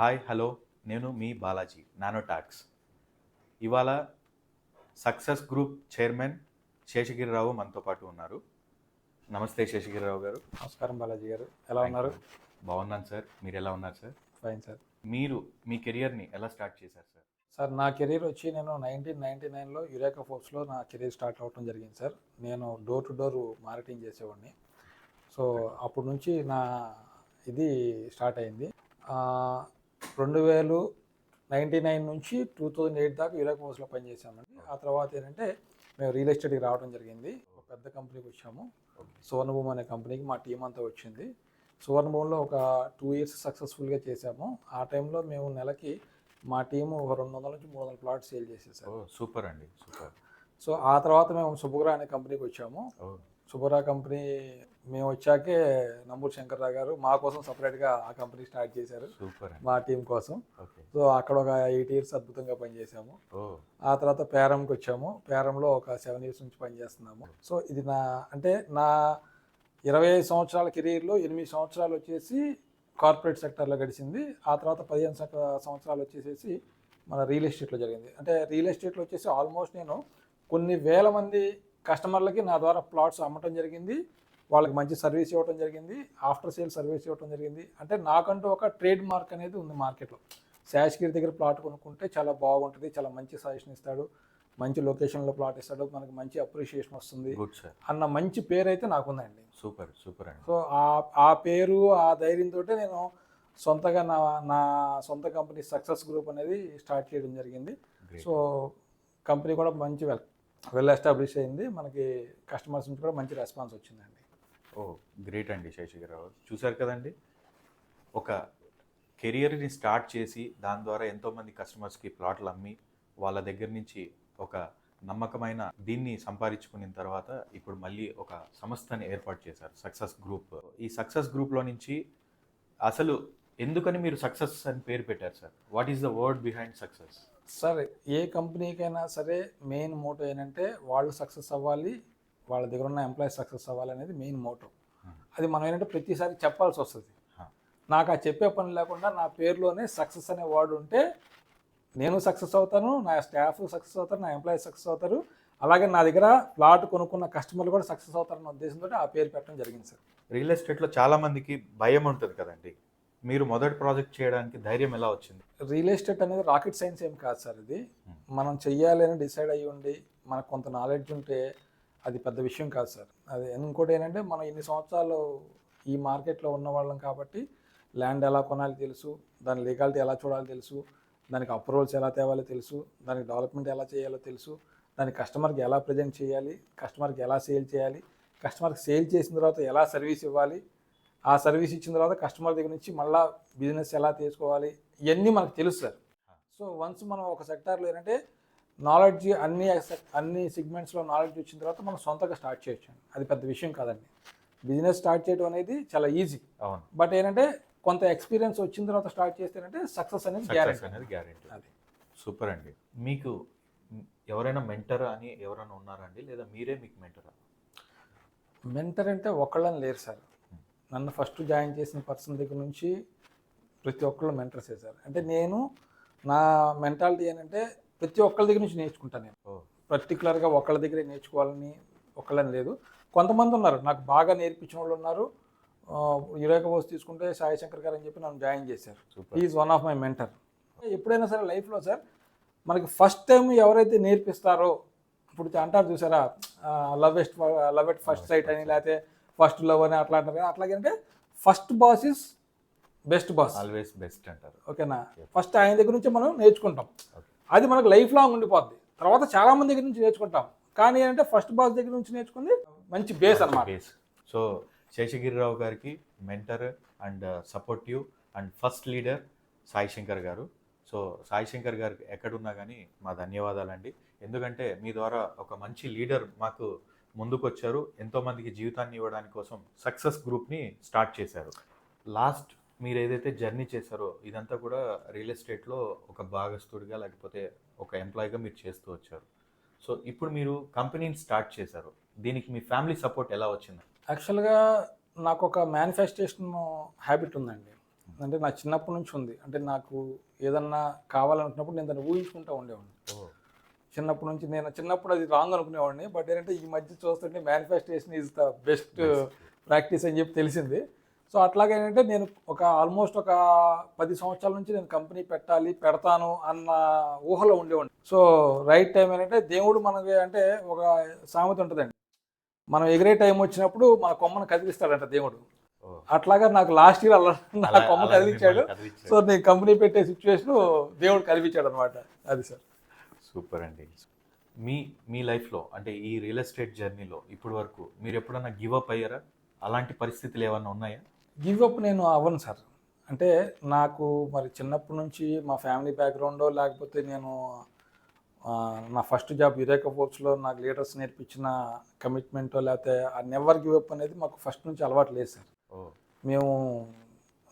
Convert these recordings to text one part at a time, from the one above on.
Hi hello నేను మీ Balaji nano talks. ఇవాళ success group chairman Seshagiri Rao మనతో పాటు ఉన్నారు. నమస్తే శేషగిరిరావు గారు. నమస్కారం బాలాజీ గారు, ఎలా ఉన్నారు? బాగున్నాను సార్, మీరు ఎలా ఉన్నారు సార్? Fine sir. మీరు మీ కెరియర్ని ఎలా స్టార్ట్ చేశారు సార్? సార్ నా కెరీర్ వచ్చి నేను 1999లో యురేకా ఫోర్బ్స్లో నా కెరీర్ స్టార్ట్ అవ్వడం జరిగింది సార్. నేను డోర్ టు డోర్ మార్కెటింగ్ చేసేవాడిని. సో అప్పటి నుంచి నా ఇది స్టార్ట్ అయింది. 2099 నుంచి 2008 దాకా యురేకా ఫోర్బ్స్లో పనిచేసామండి. ఆ తర్వాత ఏంటంటే మేము రియల్ ఎస్టేట్కి రావడం జరిగింది. ఒక పెద్ద కంపెనీకి వచ్చాము, సువర్ణభూమి అనే కంపెనీకి మా టీం అంతా వచ్చింది. సువర్ణభూమిలో ఒక 2 ఇయర్స్ సక్సెస్ఫుల్గా చేసాము. ఆ టైంలో మేము నెలకి మా టీము ఒక 200 నుంచి 300 ప్లాట్స్ సేల్ చేసేసాము. సూపర్ అండి, సూపర్. సో ఆ తర్వాత మేము సుబ్బురా అనే కంపెనీకి వచ్చాము. సుబ్బురా కంపెనీ మేము వచ్చాకే నంబూరు శంకర్రావు గారు మా కోసం సపరేట్గా ఆ కంపెనీ స్టార్ట్ చేశారు, సూపర్ మా టీం కోసం. సో అక్కడ ఒక 8 ఇయర్స్ అద్భుతంగా పనిచేసాము. ఆ తర్వాత పేరంకి వచ్చాము. పేరంలో ఒక 7 ఇయర్స్ నుంచి పనిచేస్తున్నాము. సో ఇది నా 25 సంవత్సరాల కెరీర్లో 8 సంవత్సరాలు వచ్చేసి కార్పొరేట్ సెక్టర్లో గడిచింది. ఆ తర్వాత 15 సంవత్సరాలు వచ్చేసేసి మన రియల్ ఎస్టేట్లో జరిగింది. అంటే రియల్ ఎస్టేట్లో వచ్చేసి ఆల్మోస్ట్ నేను కొన్ని వేల మంది కస్టమర్లకి నా ద్వారా ప్లాట్స్ అమ్మటం జరిగింది, వాళ్ళకి మంచి సర్వీస్ ఇవ్వడం జరిగింది, ఆఫ్టర్ సేల్ సర్వీస్ ఇవ్వడం జరిగింది. అంటే నాకంటూ ఒక ట్రేడ్ మార్క్ అనేది ఉంది మార్కెట్లో. శేషగిరి దగ్గర ప్లాట్ కొనుక్కుంటే చాలా బాగుంటుంది, చాలా మంచి సజెషన్ ఇస్తాడు, మంచి లొకేషన్లో ప్లాట్ ఇస్తాడు, మనకి మంచి అప్రిషియేషన్ వస్తుంది అన్న మంచి పేరు అయితే నాకుందండి. సూపర్ సూపర్ అండి. సో ఆ పేరు ఆ ధైర్యంతో నేను సొంతగా నా సొంత కంపెనీ సక్సెస్ గ్రూప్ అనేది స్టార్ట్ చేయడం జరిగింది. సో కంపెనీ కూడా మంచి వెల్ ఎస్టాబ్లిష్ అయింది, మనకి కస్టమర్స్ నుంచి కూడా మంచి రెస్పాన్స్ వచ్చిందండి. గ్రేట్ అండి శేషగిరిరావు. చూశారు కదండి, ఒక కెరియర్ని స్టార్ట్ చేసి దాని ద్వారా ఎంతోమంది కస్టమర్స్కి ప్లాట్లు అమ్మి వాళ్ళ దగ్గర నుంచి ఒక నమ్మకమైన దీన్ని సంపాదించుకున్న తర్వాత ఇప్పుడు మళ్ళీ ఒక సంస్థని ఏర్పాటు చేశారు, సక్సెస్ గ్రూప్. ఈ సక్సెస్ గ్రూప్లో నుంచి అసలు ఎందుకని మీరు సక్సెస్ అని పేరు పెట్టారు sir? What is the word behind success? Sir ఏ కంపెనీకైనా సరే మెయిన్ మోటో ఏంటంటే వాళ్ళు సక్సెస్ అవ్వాలి, వాళ్ళ దగ్గర ఉన్న ఎంప్లాయీస్ సక్సెస్ అవ్వాలి అనేది మెయిన్ మోటో. అది మనం ఏంటంటే ప్రతిసారి చెప్పాల్సి వస్తుంది. నాకు ఆ చెప్పే పని లేకుండా నా పేరులోనే సక్సెస్ అనే వర్డ్ ఉంటే నేను సక్సెస్ అవుతాను, నా స్టాఫ్ సక్సెస్ అవుతారు, నా ఎంప్లాయీస్ సక్సెస్ అవుతారు, అలాగే నా దగ్గర ప్లాట్ కొనుక్కున్న కస్టమర్లు కూడా సక్సెస్ అవుతారన్న ఉద్దేశంతో ఆ పేరు పెట్టడం జరిగింది సార్. రియల్ ఎస్టేట్లో చాలామందికి భయం ఉంటుంది కదండి, మీరు మొదటి ప్రాజెక్ట్ చేయడానికి ధైర్యం ఎలా వచ్చింది? రియల్ ఎస్టేట్ అనేది రాకెట్ సైన్స్ ఏం కాదు సార్. ఇది మనం చెయ్యాలి అని డిసైడ్ అయ్యి ఉండి మనకు కొంత నాలెడ్జ్ ఉంటే అది పెద్ద విషయం కాదు సార్. అది ఇంకోటి ఏంటంటే మనం ఇన్ని సంవత్సరాలు ఈ మార్కెట్లో ఉన్న వాళ్ళం కాబట్టి ల్యాండ్ ఎలా కొనాలి తెలుసు, దాని లీగాలిటీ ఎలా చూడాలో తెలుసు, దానికి అప్రూవల్స్ ఎలా తేవాలో తెలుసు, దానికి డెవలప్మెంట్ ఎలా చేయాలో తెలుసు, దానికి కస్టమర్కి ఎలా ప్రజెంట్ చేయాలి, కస్టమర్కి ఎలా సేల్ చేయాలి, కస్టమర్కి సేల్ చేసిన తర్వాత ఎలా సర్వీస్ ఇవ్వాలి, ఆ సర్వీస్ ఇచ్చిన తర్వాత కస్టమర్ దగ్గర నుంచి మళ్ళీ బిజినెస్ ఎలా తీసుకోవాలి, ఇవన్నీ మనకు తెలుసు సార్. సో వన్స్ మనం ఒక సెక్టార్లో ఏంటంటే నాలెడ్జ్ అన్ని సెగ్మెంట్స్లో నాలెడ్జ్ వచ్చిన తర్వాత మనం సొంతగా స్టార్ట్ చేయొచ్చు. అది పెద్ద విషయం కాదండి. బిజినెస్ స్టార్ట్ చేయడం అనేది చాలా ఈజీ. అవును. బట్ ఏంటంటే కొంత ఎక్స్పీరియన్స్ వచ్చిన తర్వాత స్టార్ట్ చేస్తేనంటే సక్సెస్ అనేది గ్యారెంటీ. అది సూపర్ అండి. మీకు ఎవరైనా మెంటర్ అని ఎవరైనా ఉన్నారా అండి, లేదా మీరే మీకు మెంటరా? మెంటర్ అంటే ఒకళ్ళని లేరు సార్. నన్ను ఫస్ట్ జాయిన్ చేసిన పర్సన్ దగ్గర నుంచి ప్రతి ఒక్కళ్ళు మెంటర్స్ చేశారు. అంటే నేను నా మెంటాలిటీ ఏంటంటే ప్రతి ఒక్కళ్ళ దగ్గర నుంచి నేర్చుకుంటాను. నేను పర్టికులర్గా ఒకళ్ళ దగ్గరే నేర్చుకోవాలని ఒకళ్ళని లేదు. కొంతమంది ఉన్నారు నాకు బాగా నేర్పించిన వాళ్ళు ఉన్నారు. యురేకా ఫోర్బ్స్ తీసుకుంటే సాయి శంకర్ గారు అని చెప్పి నన్ను జాయిన్ చేశారు. Is one of my mentor. ఎప్పుడైనా సరే లైఫ్లో సార్ మనకి ఫస్ట్ టైం ఎవరైతే నేర్పిస్తారో, ఇప్పుడు అంటారు చూసారా, లవ్ ఎట్ ఫస్ట్ సైట్ అని, లేకపోతే ఫస్ట్ లవ్ అని అట్లా అంటారు కదా. అట్లాగంటే first boss is best boss, always best అంటారు. ఓకేనా? ఫస్ట్ ఆయన దగ్గర నుంచి మనం నేర్చుకుంటాం, అది మనకు లైఫ్ లాంగ్ ఉండిపోద్ది. తర్వాత చాలామంది దగ్గర నుంచి నేర్చుకుంటాం, కానీ ఏంటంటే ఫస్ట్ బాస్ దగ్గర నుంచి నేర్చుకుంది మంచి బేస్ అన్నమాట. సో శేషగిరిరావు గారికి mentor and supportive and first leader Sai Shankar గారు. సో సాయి శంకర్ గారికి ఎక్కడున్నా కానీ మా ధన్యవాదాలండి. ఎందుకంటే మీ ద్వారా ఒక మంచి లీడర్ మాకు ముందుకు వచ్చారు, ఎంతోమందికి జీవితాన్ని ఇవ్వడానికి కోసం సక్సెస్ గ్రూప్ని స్టార్ట్ చేశారు. లాస్ట్ మీరు ఏదైతే జర్నీ చేశారో ఇదంతా కూడా రియల్ ఎస్టేట్లో ఒక భాగస్తుడిగా లేకపోతే ఒక ఎంప్లాయీగా మీరు చేస్తూ వచ్చారు. సో ఇప్పుడు మీరు కంపెనీని స్టార్ట్ చేశారు, దీనికి మీ ఫ్యామిలీ సపోర్ట్ ఎలా వచ్చింది? యాక్చువల్గా నాకు ఒక మేనిఫెస్టేషన్ హ్యాబిట్ ఉందండి. అంటే నా చిన్నప్పటి నుంచి ఉంది. అంటే నాకు ఏదన్నా కావాలనుకున్నప్పుడు నేను దాన్ని ఊహించుకుంటూ ఉండేవాడిని. ఓ చిన్నప్పటి నుంచి నేను చిన్నప్పుడు అది రాంగ్ అనుకునేవాడిని. బట్ ఏంటంటే ఈ మధ్య చూస్తుంటే manifestation is the best practice అని చెప్పి తెలిసింది. సో అట్లాగే ఏంటంటే నేను ఆల్మోస్ట్ ఒక 10 సంవత్సరాల నుంచి నేను కంపెనీ పెట్టాలి, పెడతాను అన్న ఊహలో ఉండేవాడిని. సో రైట్ టైం ఏంటంటే దేవుడు మనకి అంటే ఒక సామెత ఉంటుందండి. మనం ఎగిరే టైం వచ్చినప్పుడు మన కొమ్మను కదిలిస్తాడంట దేవుడు. ఓ అట్లాగా నాకు లాస్ట్ ఇయర్ అలా నా అలా కొమ్మ అలా కదిలించాడు. మిమ్మల్ని కదిలించాడు. సో నేను కంపెనీ పెట్టే సిచ్యువేషన్ దేవుడు కల్పించాడు అనమాట. అది సార్. సూపర్ అండి. మీ మీ లైఫ్లో అంటే ఈ రియల్ ఎస్టేట్ జర్నీలో ఇప్పటి వరకు మీరు ఎప్పుడన్నా గివ్ అప్ అయ్యారా? అలాంటి పరిస్థితులు ఏమన్నా ఉన్నాయా? గివ్ అప్ నేను అవ్వను సార్. అంటే నాకు మరి చిన్నప్పటి నుంచి మా ఫ్యామిలీ బ్యాక్గ్రౌండో లేకపోతే నేను నా ఫస్ట్ జాబ్ యురేకా ఫోర్బ్స్లో నాకు లీడర్స్ నేర్పించిన కమిట్మెంటో లేకపోతే ఆ నెవర్ గివ్ అప్ అనేది మాకు ఫస్ట్ నుంచి అలవాటు లేదు సార్. ఓ మేము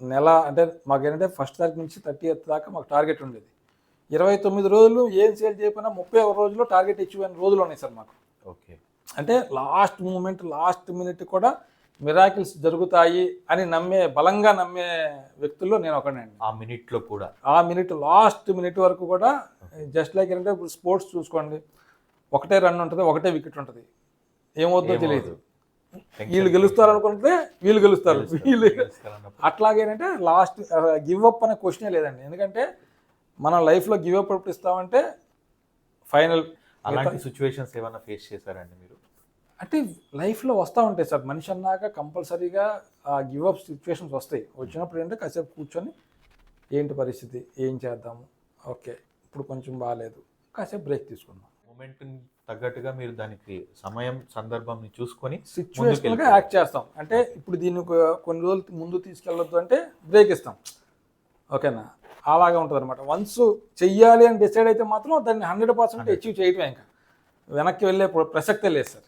నెల అంటే మాకేంటంటే ఫస్ట్ తారీఖు నుంచి 30th దాకా మాకు టార్గెట్ ఉండేది. 29 రోజులు ఏం సేల్ చేయకపోయినా 31 రోజుల్లో టార్గెట్ అచీవ్ అయిన రోజులు ఉన్నాయి సార్ మాకు. ఓకే. అంటే లాస్ట్ మూమెంట్ లాస్ట్ మినిట్ కూడా మిరాకిల్స్ జరుగుతాయి అని బలంగా నమ్మే వ్యక్తుల్లో నేను ఒకనండి. ఆ మినిట్లో కూడా ఆ మినిట్ లాస్ట్ మినిట్ వరకు కూడా జస్ట్ లైక్ ఏంటంటే ఇప్పుడు స్పోర్ట్స్ చూసుకోండి, ఒకటే రన్ ఉంటుంది, ఒకటే వికెట్ ఉంటుంది, ఏమవుతుందో తెలియదు. వీళ్ళు గెలుస్తారు అనుకుంటే వీళ్ళు గెలుస్తారు, వీళ్ళు అట్లాగేనంటే లాస్ట్ గివ్ అప్ అనే క్వశ్చనే లేదండి. ఎందుకంటే మన లైఫ్లో గివ్ అప్ ఎప్పుడు ఇస్తామంటే ఫైనల్. అలాంటి సిచ్యువేషన్స్ ఏమైనా ఫేస్ చేశారండి మీరు? అంటే లైఫ్లో వస్తూ ఉంటాయి సార్. మనిషి అన్నాక కంపల్సరీగా ఆ గివ్ అప్ సిచ్యువేషన్స్ వస్తాయి. వచ్చినప్పుడు ఏంటంటే కాసేపు కూర్చొని ఏంటి పరిస్థితి, ఏం చేద్దాము, ఓకే ఇప్పుడు కొంచెం బాగాలేదు, కాసేపు బ్రేక్ తీసుకుందాం. మూమెంట్ తగ్గట్టుగా మీరు దానికి సమయం సందర్భంని చూసుకొని సిచ్యువేషన్గా యాక్ట్ చేస్తాం. అంటే ఇప్పుడు దీన్ని కొన్ని రోజులు ముందు తీసుకెళ్ళొద్దు అంటే బ్రేక్ ఇస్తాం, ఓకేనా? అలాగా ఉంటుంది అనమాట. వన్స్ చెయ్యాలి అని డిసైడ్ అయితే మాత్రం దాన్ని 100% అచీవ్ చేయటమే, ఇంకా వెనక్కి వెళ్ళే ప్రసక్తే లేదు సార్.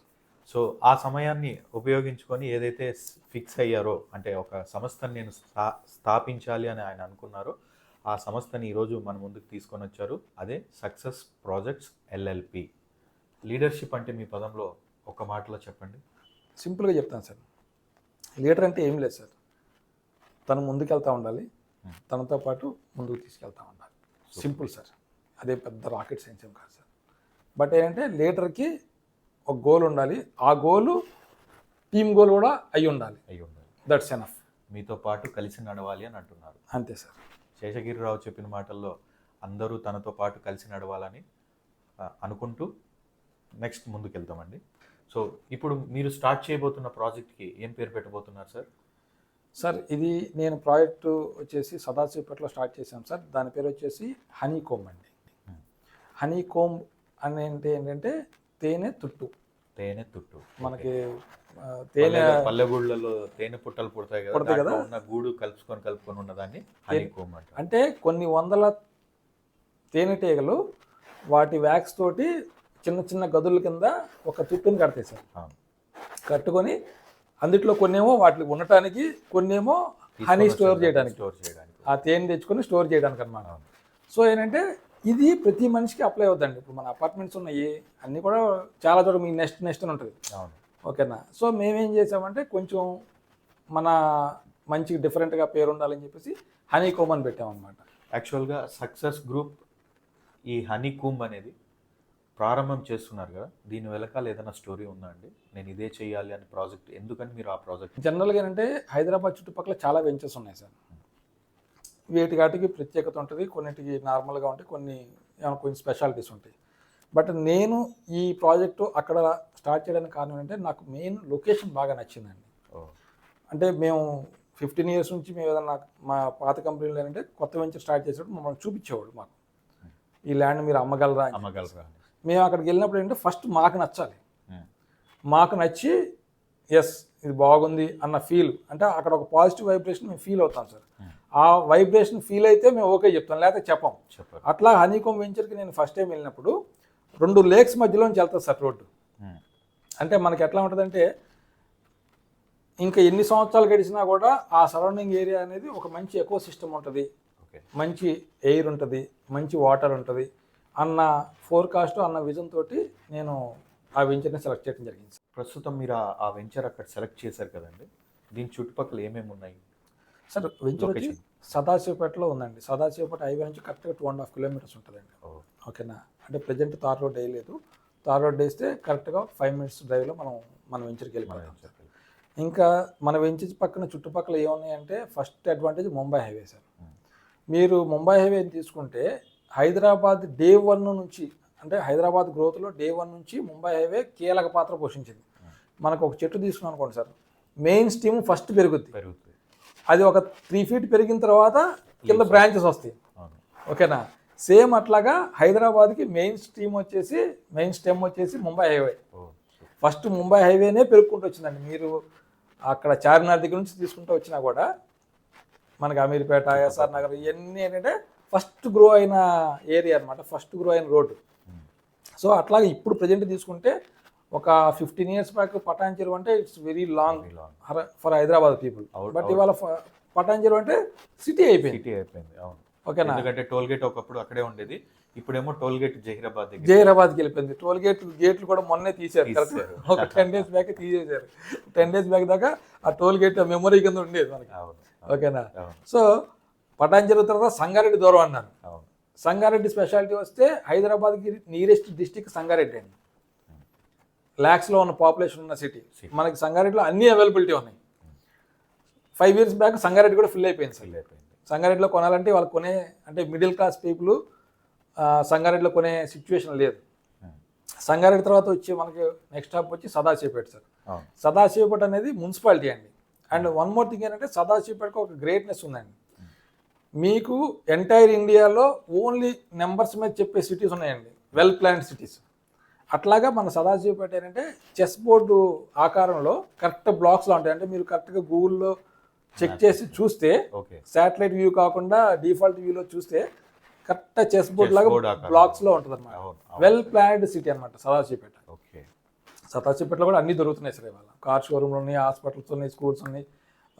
సో ఆ సమయాన్ని ఉపయోగించుకొని ఏదైతే ఫిక్స్ అయ్యారో అంటే ఒక సంస్థను నేను స్థాపించాలి అని ఆయన అనుకున్నారో ఆ సంస్థని ఈరోజు మన ముందుకు తీసుకొని వచ్చారు. అదే సక్సెస్ ప్రాజెక్ట్స్ ఎల్ఎల్పి. లీడర్షిప్ అంటే మీ పదంలో ఒక మాటలో చెప్పండి. సింపుల్గా చెప్తాను సార్. లీడర్ అంటే ఏం లేదు సార్, తను ముందుకెళ్తూ ఉండాలి, తనతో పాటు ముందుకు తీసుకెళ్తూ ఉండాలి. Simple sir. అదే పెద్ద రాకెట్ సైన్స్ ఏం కాదు సార్. బట్ ఏంటంటే లీడర్కి ఒక గోల్ ఉండాలి, ఆ గోలు టీమ్ గోల్ కూడా అయి ఉండాలి. That's enough. మీతో పాటు కలిసి నడవాలి అని అంటున్నారు. అంతే సార్. శేషగిరిరావు చెప్పిన మాటల్లో అందరూ తనతో పాటు కలిసి నడవాలని అనుకుంటూ నెక్స్ట్ ముందుకెళ్తామండి. సో ఇప్పుడు మీరు స్టార్ట్ చేయబోతున్న ప్రాజెక్ట్కి ఏం పేరు పెట్టబోతున్నారు సార్? సార్ ఇది నేను ప్రాజెక్టు వచ్చేసి సదాశివపేటలో స్టార్ట్ చేశాను సార్. దాని పేరు వచ్చేసి హనీ కోమ్ అండి. హనీ కోమ్ అంటే ఏంటంటే తేనె తుట్టు. తేనె తుట్టు మనకి తేనె పల్లెగూళ్ళలో తేనె పుట్టలు పుడతాయి కదా, ఉన్న గూడు కలుపుకొని ఉన్నదాన్ని హనీ కోమ్ అంటారు. అంటే కొన్ని వందల తేనెటీగలు వాటి వ్యాక్స్ తోటి చిన్న చిన్న గదుల కింద ఒక తుట్టుని కడతాయి సార్. కట్టుకొని అందుట్లో కొన్నేమో వాటికి ఉండటానికి, కొన్నేమో హనీ స్టోర్ చేయడానికి, ఆ తేనె తెచ్చుకొని స్టోర్ చేయడానికి అనమాట. సో ఏంటంటే ఇది ప్రతి మనిషికి అప్లై అవుతుందండి. ఇప్పుడు మన అపార్ట్మెంట్స్ ఉన్నాయి అన్నీ కూడా చాలా చోట మీ నెక్స్ట్ అని ఉంటుంది, ఓకేనా? సో మేమేం చేసామంటే కొంచెం మన మంచి డిఫరెంట్గా పేరు ఉండాలని చెప్పేసి హనీ కోమ్ అని పెట్టామన్నమాట. యాక్చువల్గా సక్సెస్ గ్రూప్ ఈ హనీ కూమ్ అనేది ప్రారంభం చేస్తున్నారు కదా, దీని వెనకాల ఏదైనా స్టోరీ ఉందా అండి? నేను ఇదే చేయాలి అని ప్రాజెక్ట్ ఎందుకని మీరు ఆ ప్రాజెక్ట్? జనరల్గా ఏంటంటే హైదరాబాద్ చుట్టుపక్కల చాలా వెంచర్స్ ఉన్నాయి సార్. వీటికి ప్రత్యేకత ఉంటుంది, కొన్నిటికి నార్మల్గా ఉంటాయి, కొన్ని స్పెషాలిటీస్ ఉంటాయి. బట్ నేను ఈ ప్రాజెక్టు అక్కడ స్టార్ట్ చేయడానికి కారణం ఏంటంటే నాకు మెయిన్ లొకేషన్ బాగా నచ్చిందండి. అంటే మేము 15 years నుంచి మేము ఏదన్నా మా పాత కంపెనీలో ఏంటంటే కొత్త వెంచర్ స్టార్ట్ చేసేటప్పుడు మమ్మల్ని చూపించేవాడు, మాకు ఈ ల్యాండ్ మీరు అమ్మగలరా. మేము అక్కడికి వెళ్ళినప్పుడు ఏంటంటే ఫస్ట్ మాకు నచ్చాలి, మాకు నచ్చి ఎస్ ఇది బాగుంది అన్న ఫీల్, అంటే అక్కడ ఒక పాజిటివ్ వైబ్రేషన్ మేము ఫీల్ అవుతాం సార్. ఆ వైబ్రేషన్ ఫీల్ అయితే మేము ఓకే చెప్తాం, లేకపోతే చెప్పాం. అట్లా హనీకోమ్ వెంచర్కి నేను ఫస్ట్ టైం వెళ్ళినప్పుడు 2 లేక్స్ మధ్యలోంచి వెళ్తాను సార్ రోడ్డు. అంటే మనకి ఎట్లా ఉంటుందంటే ఇంకా ఎన్ని సంవత్సరాలు గడిచినా కూడా ఆ సరౌండింగ్ ఏరియా అనేది ఒక మంచి ఎకో సిస్టమ్ ఉంటుంది, మంచి ఎయిర్ ఉంటుంది, మంచి వాటర్ ఉంటుంది అన్న ఫోర్కాస్ట్ అన్న విజన్ తోటి నేను ఆ వెంచర్ని సెలెక్ట్ చేయడం జరిగింది. ప్రస్తుతం మీరు ఆ వెంచర్ అక్కడ సెలెక్ట్ చేశారు కదండి, దీని చుట్టుపక్కల ఏమేమి ఉన్నాయి? సార్ వెంచర్ వచ్చి సదాశివపేటలో ఉందండి. సదాశివపేట హైవే నుంచి కరెక్ట్గా 2.5 కిలోమీటర్స్ ఉంటుందండి. ఓకేనా, అంటే ప్రజెంట్ తార్ రోడ్ వేయలేదు. తార్ రోడ్ వేస్తే కరెక్ట్గా 5 మినిట్స్ డ్రైవ్లో మన వెంచర్కి వెళ్ళిపోతాం సార్. ఇంకా మన వెంచర్ పక్కన చుట్టుపక్కల ఏమున్నాయంటే first advantage Mumbai highway sir. మీరు ముంబై హైవే తీసుకుంటే హైదరాబాద్ డే 1 నుంచి, అంటే హైదరాబాద్ గ్రోత్లో డే 1 నుంచి ముంబై హైవే కీలక పాత్ర పోషించింది. మనకు ఒక చెట్టు తీసుకున్నాం అనుకోండి సార్, మెయిన్ స్ట్రీమ్ ఫస్ట్ పెరుగుద్ది. అది ఒక 3 ఫీట్ పెరిగిన తర్వాత కింద బ్రాంచెస్ వస్తాయి. ఓకేనా, సేమ్ అట్లాగా హైదరాబాద్కి మెయిన్ స్ట్రీమ్ వచ్చేసి మెయిన్ స్టెమ్ వచ్చేసి ముంబై హైవే. ఫస్ట్ ముంబై హైవేనే పెరుగుకుంటూ వచ్చిందండి. మీరు అక్కడ చార్మినార్ దగ్గర నుంచి తీసుకుంటూ వచ్చినా కూడా మనకి అమీర్పేట, ఎస్ఆర్ నగర్ ఇవన్నీ ఏంటంటే ఫస్ట్ గ్రో అయిన ఏరియా అనమాట, ఫస్ట్ గ్రో అయిన రోడ్డు. సో అట్లాగే ఇప్పుడు ప్రజెంట్ తీసుకుంటే ఒక 15 years బ్యాక్ పటాన్ చెరువు అంటే it's very long for Hyderabad people. But ఇవాళ పటాన్ చెరువు అంటే సిటీ అయిపోయింది. ఓకేనా, ఎందుకంటే టోల్ గేట్ ఒకప్పుడు అక్కడే ఉండేది, ఇప్పుడేమో టోల్ గేట్ జహీరాబాద్కి వెళ్ళిపోయింది. టోల్ గేట్లు కూడా మొన్నే తీశారు, ఒక 10 days బ్యాక్ తీసేశారు. 10 days బ్యాక్ దాకా ఆ టోల్ గేట్ మెమొరీ కింద ఉండేది మనకి. ఓకేనా, సో పటాన్ చెరువు తర్వాత సంగారెడ్డి దూరం అన్నారు. సంగారెడ్డి స్పెషాలిటీ వస్తే హైదరాబాద్కి నియరెస్ట్ డిస్టిక్ సంగారెడ్డి అండి. లాక్స్లో ఉన్న పాపులేషన్ ఉన్న సిటీ. మనకి సంగారెడ్డిలో అన్ని అవైలబిలిటీ ఉన్నాయి. 5 years బ్యాక్ సంగారెడ్డి కూడా ఫిల్ అయిపోయింది సార్. సంగారెడ్డిలో కొనాలంటే వాళ్ళు అంటే మిడిల్ క్లాస్ పీపుల్ సంగారెడ్డిలో కొనే సిచ్యువేషన్ లేదు. సంగారెడ్డి తర్వాత వచ్చి మనకి నెక్స్ట్ స్టాప్ వచ్చి సదాశివపేట సార్. సదాశివపేట అనేది మున్సిపాలిటీ అండి. అండ్ వన్ మోర్ థింగ్ ఏంటంటే సదాశివపేటకు ఒక గ్రేట్నెస్ ఉందండి. మీకు ఎంటైర్ ఇండియాలో ఓన్లీ నెంబర్స్ మీద చెప్పే సిటీస్ ఉన్నాయండి, వెల్ ప్లాన్డ్ సిటీస్. అట్లాగా మన సదాశివపేట ఏంటంటే చెస్ బోర్డు ఆకారంలో కరెక్ట్ బ్లాక్స్లో ఉంటాయి. అంటే మీరు కరెక్ట్గా గూగుల్లో చెక్ చేసి చూస్తే శాటిలైట్ వ్యూ కాకుండా డిఫాల్ట్ వ్యూలో చూస్తే కరెక్ట్ చెస్ బోర్డ్ లాగా బ్లాక్స్లో ఉంటుంది అనమాట. వెల్ ప్లాన్డ్ సిటీ అనమాట సదాశివపేట. సదాశివపేటలో కూడా అన్నీ దొరుకుతున్నాయి సార్. ఇవాళ కార్ షోరూమ్లు ఉన్నాయి, హాస్పిటల్స్ ఉన్నాయి, స్కూల్స్ ఉన్నాయి.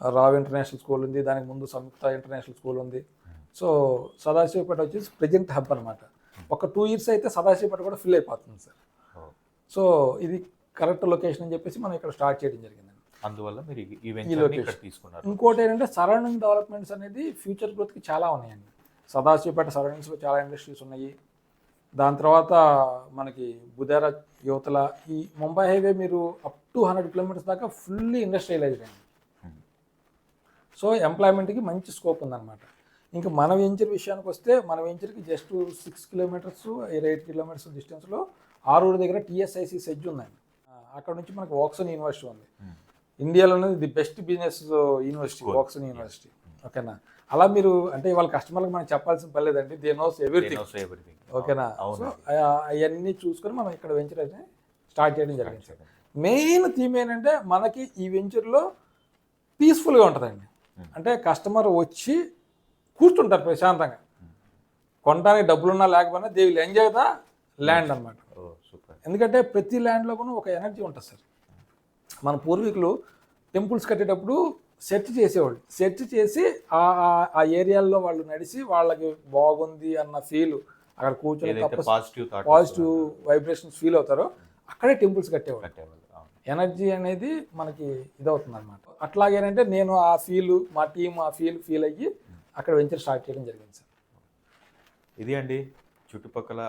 రావ్ ఇంటర్నేషనల్ స్కూల్ ఉంది, దానికి ముందు సంయుక్త ఇంటర్నేషనల్ స్కూల్ ఉంది. సో సదాశివపేట వచ్చేసి ప్రజెంట్ హబ్ అనమాట. ఒక 2 years అయితే సదాశివపేట కూడా ఫిల్ అయిపోతుంది సార్. సో ఇది కరెక్ట్ లొకేషన్ అని చెప్పేసి మనం ఇక్కడ స్టార్ట్ చేయడం జరిగిందండి. అందువల్ల మీరు ఈ లొకేషన్ తీసుకున్నారు. ఇంకోటి ఏంటంటే సరౌండింగ్ డెవలప్మెంట్స్ అనేది ఫ్యూచర్ గ్రోత్కి చాలా ఉన్నాయండి. సదాశివపేట సరౌండింగ్స్లో చాలా ఇండస్ట్రీస్ ఉన్నాయి. దాని తర్వాత మనకి బుధారా యువతల ఈ ముంబై హైవే మీరు అప్ టు 100 kilometers దాకా ఫుల్లీ ఇండస్ట్రియలైజ్డ్ అండి. సో ఎంప్లాయ్మెంట్కి మంచి స్కోప్ ఉందన్నమాట. ఇంకా మన వెంచర్ విషయానికి వస్తే మన వెంచర్కి జస్ట్ 6 kilometers 8 kilometers డిస్టెన్స్లో ఆరూరు దగ్గర టీఎస్ఐసి సెజ్ ఉందండి. అక్కడ నుంచి మనకు వాక్సన్ యూనివర్సిటీ ఉంది. ఇండియాలోనే the best business university Woxsen university. ఓకేనా, అలా మీరు అంటే వాళ్ళ కస్టమర్లకు మనం చెప్పాల్సిన పని లేదండి, దే నోస్ ఎవ్రీథింగ్. ఓకేనా, సో అవన్నీ చూసుకొని మనం ఇక్కడ వెంచర్ అయితే స్టార్ట్ చేయడం జరిగింది. మెయిన్ థీమ్ ఏంటంటే మనకి ఈ వెంచర్లో పీస్ఫుల్గా ఉంటుందండి. అంటే కస్టమర్ వచ్చి కూర్చుంటారు ప్రశాంతంగా, కొనడానికి డబ్బులున్నా లేకపోయినా they will enjoy the land అనమాట. ఎందుకంటే ప్రతి ల్యాండ్లో కూడా ఒక ఎనర్జీ ఉంటుంది సార్. మన పూర్వీకులు టెంపుల్స్ కట్టేటప్పుడు సెర్చ్ చేసేవాళ్ళు. సెర్చ్ చేసి ఆ ఏరియాల్లో వాళ్ళు నడిచి వాళ్ళకి బాగుంది అన్న ఫీల్ అక్కడ కూర్చొని పాజిటివ్ వైబ్రేషన్స్ ఫీల్ అవుతారో అక్కడే టెంపుల్స్ కట్టేవాళ్ళు. ఎనర్జీ అనేది మనకి ఇదవుతుంది అనమాట. అట్లాగేనంటే నేను ఆ ఫీల్, మా టీం ఆ ఫీల్ అయ్యి అక్కడ వెంచర్ స్టార్ట్ చేయడం జరిగింది సార్. ఇది అండి చుట్టుపక్కల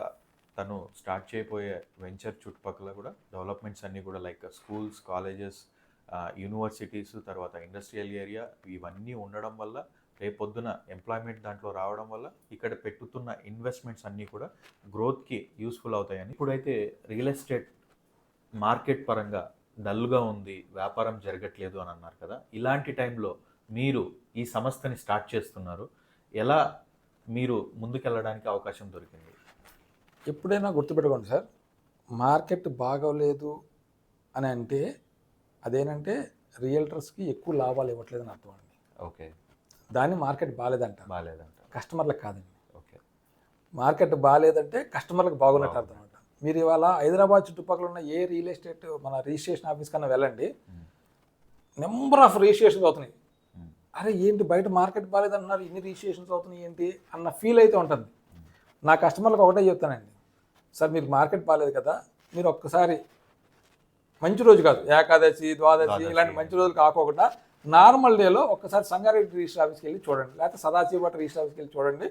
తను స్టార్ట్ చేయబోయే వెంచర్ చుట్టుపక్కల కూడా డెవలప్మెంట్స్ అన్నీ కూడా లైక్ స్కూల్స్, కాలేజెస్, యూనివర్సిటీస్, తర్వాత ఇండస్ట్రియల్ ఏరియా ఇవన్నీ ఉండడం వల్ల రేపొద్దున ఎంప్లాయ్మెంట్ దాంట్లో రావడం వల్ల ఇక్కడ పెట్టుతున్న ఇన్వెస్ట్మెంట్స్ అన్నీ కూడా గ్రోత్కి యూస్ఫుల్ అవుతాయని. ఇప్పుడైతే రియల్ ఎస్టేట్ మార్కెట్ పరంగా డల్గా ఉంది, వ్యాపారం జరగట్లేదు అని అన్నారు కదా, ఇలాంటి టైంలో మీరు ఈ సంస్థని స్టార్ట్ చేస్తున్నారు, ఎలా మీరు ముందుకెళ్ళడానికి అవకాశం దొరికింది? ఎప్పుడైనా గుర్తుపెట్టుకోండి సార్, మార్కెట్ బాగోలేదు అని అంటే అదేనంటే రియల్టర్స్కి ఎక్కువ లాభాలు ఇవ్వట్లేదని అర్థం అండి. ఓకే, దాన్ని మార్కెట్ బాగాలేదంట కస్టమర్లకు కాదండి. ఓకే, మార్కెట్ బాగాలేదంటే కస్టమర్లకు బాగున్నట్టు అర్థం అంట. మీరు ఇవాళ హైదరాబాద్ చుట్టుపక్కల ఉన్న ఏ రియల్ ఎస్టేట్ మన రిజిస్ట్రేషన్ ఆఫీస్ కన్నా వెళ్ళండి, నెంబర్ ఆఫ్ రిజిస్ట్రేషన్స్ అవుతున్నాయి. అరే ఏంటి బయట మార్కెట్ బాగాలేదన్నారు, ఇన్ని రిజిస్ట్రేషన్స్ అవుతున్నాయి ఏంటి అన్న ఫీల్ అయితే ఉంటుంది. నా కస్టమర్లకు ఒకటే చెప్తానండి, సార్ మీరు మార్కెట్ బాగాలేదు కదా, మీరు ఒక్కసారి మంచి రోజు కాదు ఏకాదశి, ద్వాదశి ఇలాంటి మంచి రోజులు కాకోకుండా నార్మల్ డేలో ఒక్కసారి సంగారెడ్డి రిజిస్టర్ ఆఫీస్కి వెళ్ళి చూడండి, లేకపోతే సదాశివపట్నం రిజిస్టర్ ఆఫీస్కి వెళ్ళి చూడండి,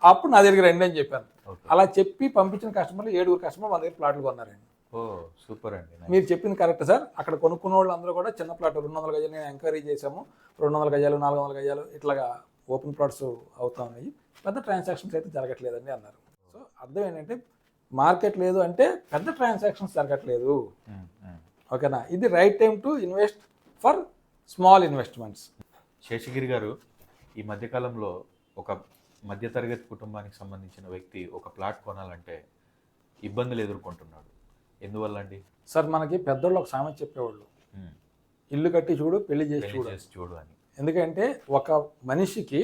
అప్పుడు నా దగ్గర రండి అని చెప్పాను. అలా చెప్పి పంపించిన కస్టమర్లు 7 కస్టమర్ మన దగ్గర ప్లాట్లు కొన్నారండి. ఓ సూపర్ అండి. మీరు చెప్పింది కరెక్ట్ సార్. అక్కడ కొనుక్కున్న వాళ్ళు అందరూ కూడా చిన్న ప్లాట్ 200 గజాలు నేను ఎంక్వైరీ చేసాము, 200 గజాలు 400 గజాలు ఇట్లాగా ఓపెన్ ప్లాట్స్ అవుతా ఉన్నాయి, పెద్ద ట్రాన్సాక్షన్స్ అయితే జరగట్లేదండి అన్నారు. సో అర్థం ఏంటంటే మార్కెట్ లేదు అంటే పెద్ద ట్రాన్సాక్షన్స్ జరగట్లేదు. ఓకేనా, ఇది right time to invest for small investments. Seshagiri గారు, ఈ మధ్యకాలంలో ఒక మధ్యతరగతి కుటుంబానికి సంబంధించిన వ్యక్తి ఒక ప్లాట్ కొనాలంటే ఇబ్బందులు ఎదుర్కొంటున్నాడు. ఎందువల్ల అండి? సార్ మనకి పెద్దోళ్ళు ఒక సామెత చెప్పేవాళ్ళు, ఇల్లు కట్టి చూడు పెళ్లి చేసి చూడు అని. ఎందుకంటే ఒక మనిషికి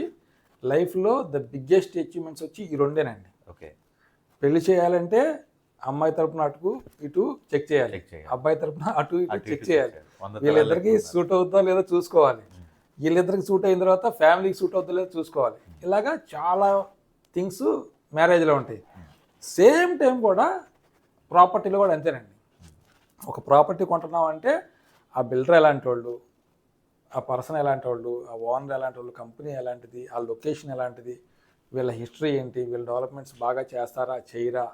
లైఫ్లో ద బిగ్గెస్ట్ అచీవ్మెంట్స్ వచ్చి ఈ రెండేనండి. ఓకే, పెళ్లి చేయాలంటే అమ్మాయి తరపున అటు ఇటు చెక్ చేయాలి, అబ్బాయి తరపున అటు ఇటు చెక్ చేయాలి, వీళ్ళిద్దరికి సూట్ అవుతుందో లేదో చూసుకోవాలి, వీళ్ళిద్దరికి సూట్ అయిన తర్వాత ఫ్యామిలీకి సూట్ అవుతుందో లేదో చూసుకోవాలి. ఇలాగా చాలా థింగ్స్ మ్యారేజ్లో ఉంటాయి. సేమ్ టైం కూడా ప్రాపర్టీలో కూడా అంతేనండి. ఒక ప్రాపర్టీ కొంటున్నాం అంటే ఆ బిల్డర్ ఎలాంటి వాళ్ళు, ఆ పర్సన్ ఎలాంటి వాళ్ళు, ఆ ఓనర్ ఎలాంటి వాళ్ళు, కంపెనీ ఎలాంటిది, ఆ లొకేషన్ ఎలాంటిది, వీళ్ళ హిస్టరీ ఏంటి, వీళ్ళ డెవలప్మెంట్స్ బాగా చేస్తారా చేయరా,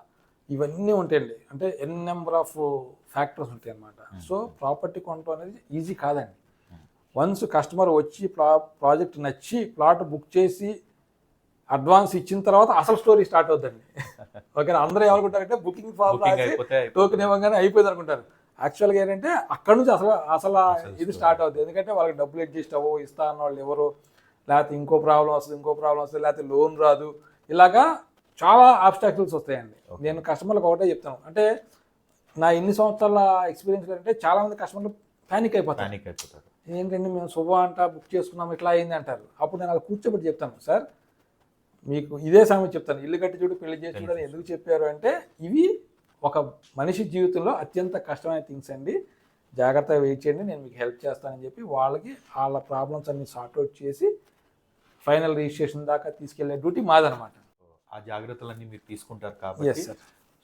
ఇవన్నీ ఉంటాయండి. అంటే ఎన్ నెంబర్ ఆఫ్ ఫ్యాక్టర్స్ ఉంటాయి అన్నమాట. సో ప్రాపర్టీ కొనడం అనేది ఈజీ కాదండి. వన్స్ కస్టమర్ వచ్చి ప్రాజెక్ట్ నచ్చి ప్లాట్ బుక్ చేసి అడ్వాన్స్ ఇచ్చిన తర్వాత అసలు స్టోరీ స్టార్ట్ అవుతుందండి. ఓకేనా, అందరూ ఏమనుకుంటారంటే బుకింగ్ ఫామ్ రాసి టోకెన్ ఇవ్వగానే అయిపోయింది అనుకుంటారు. యాక్చువల్గా ఏంటంటే అక్కడ నుంచి అసలు ఇది స్టార్ట్ అవుతుంది. ఎందుకంటే వాళ్ళకి డబ్బులు అడ్జస్ట్ అవ్వవు, ఇస్తా అన్న వాళ్ళు ఎవరు, లేకపోతే ఇంకో ప్రాబ్లం వస్తుంది, లేకపోతే లోన్ రాదు, ఇలాగా చాలా ఆబ్స్టాకిల్స్ వస్తాయండి. నేను కస్టమర్లకు ఒకటే చెప్తాను, అంటే నా ఇన్ని సంవత్సరాల ఎక్స్పీరియన్స్ ఏంటంటే చాలామంది కస్టమర్లు ప్యానిక్ అయిపోతారు. ఏంటంటే మేము శుభ అంట బుక్ చేసుకున్నాం ఇట్లా అయింది అంటారు. అప్పుడు నేను అలా కూర్చోబెట్టి చెప్తాను, సార్ మీకు ఇదే సమయం చెప్తాను, ఇల్లు కట్టి చూడు పెళ్లి చేసి చూడని ఎందుకు చెప్పారు అంటే ఇవి ఒక మనిషి జీవితంలో అత్యంత కష్టమైన థింగ్స్ అండి, జాగ్రత్తగా వెయిట్ చేయండి, నేను మీకు హెల్ప్ చేస్తానని చెప్పి వాళ్ళకి వాళ్ళ ప్రాబ్లమ్స్ అన్ని సార్ట్అవుట్ చేసి ఫైనల్ రిజిస్ట్రేషన్ దాకా తీసుకెళ్లే డ్యూటీ మాదనమాట. ఆ జాగ్రత్తలన్నీ మీరు తీసుకుంటారు కాబట్టి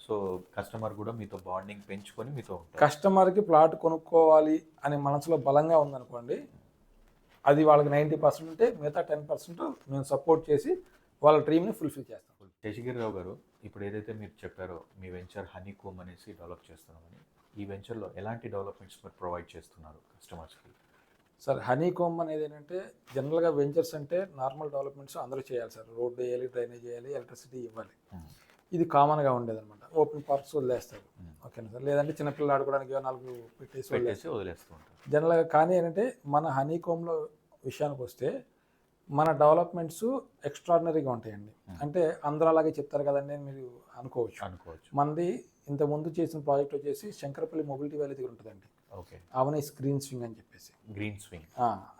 సో కస్టమర్ కూడా మీతో బాండింగ్ పెంచుకొని మీతో ఉంటారు. కస్టమర్కి ప్లాట్ కొనుక్కోవాలి అని మనసులో బలంగా ఉందనుకోండి, అది వాళ్ళకి 90% ఉంటే మిగతా 10% మేము సపోర్ట్ చేసి వాళ్ళ డ్రీమ్ని ఫుల్ఫిల్ చేస్తాం. శేషగిరిరావు గారు, ఇప్పుడు ఏదైతే మీరు చెప్పారో మీ వెంచర్ హనీకోమ్ అనేసి డెవలప్ చేస్తున్నామని, ఈ వెంచర్లో ఎలాంటి డెవలప్మెంట్స్ మీరు ప్రొవైడ్ చేస్తున్నారు కస్టమర్స్కి? సార్ హనీకోమ్ అనేది ఏంటంటే జనరల్గా వెంచర్స్ అంటే నార్మల్ డెవలప్మెంట్స్ అందరూ చేయాలి సార్, రోడ్డు వేయాలి, డ్రైనేజ్ చేయాలి, ఎలక్ట్రిసిటీ ఇవ్వాలి, ఇది కామన్గా ఉండేదన్నమాట. ఓపెన్ పార్క్స్ వదిలేస్తారు, ఓకేనా సార్, లేదంటే చిన్నపిల్లలు ఆడుకోవడానికి 4 పెట్టేసి వదిలేస్తూ ఉంటారు జనరల్గా. కానీ ఏంటంటే మన హనీకోమ్లో విషయానికి వస్తే మన డెవలప్మెంట్స్ ఎక్స్ట్రాడినరీగా ఉంటాయండి. అంటే అందరూ అలాగే చెప్తారు కదండి అని మీరు అనుకోవచ్చు. మనది ఇంతకుముందు చేసిన ప్రాజెక్ట్ వచ్చేసి శంకరపల్లి మొబిలిటీ వ్యాలీ దగ్గర ఉంటుందండి. ఓకే, అవనీస్ గ్రీన్ స్వింగ్ అని చెప్పేసి. గ్రీన్ స్వింగ్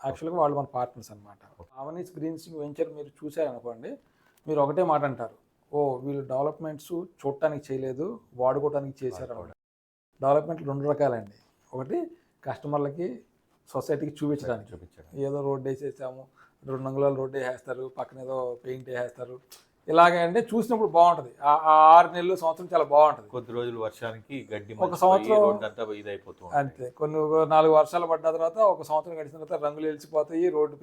యాక్చువల్గా వాళ్ళు మన పార్ట్నర్స్ అనమాట. అవనీస్ గ్రీన్ స్వింగ్ వెంచర్ మీరు చూసారనుకోండి, మీరు ఒకటే మాట అంటారు, ఓ వీళ్ళు డెవలప్మెంట్స్ చూడటానికి చేయలేదు, వాడుకోవడానికి చేశారు అనమాట. డెవలప్మెంట్లు 2 రకాలండి. ఒకటి కస్టమర్లకి సొసైటీకి చూపించడానికి, ఏదో రోడ్డు వేసేసాము, 2 అంగుళాలు రోడ్డు వేసేస్తారు, పక్కన ఏదో పెయింట్ వేసేస్తారు, ఇలాగే అంటే చూసినప్పుడు బాగుంటుంది. ఆ 6 నెలలు సంవత్సరం చాలా బాగుంటుంది. కొద్ది రోజులు వర్షానికి గడ్డి ఒక సంవత్సరం ఇదైపోతుంది అంతే. కొన్ని 4 వర్షాలు పడ్డ తర్వాత ఒక సంవత్సరం గడిచిన తర్వాత రంగులు వెలిసిపోతాయి, రోడ్డు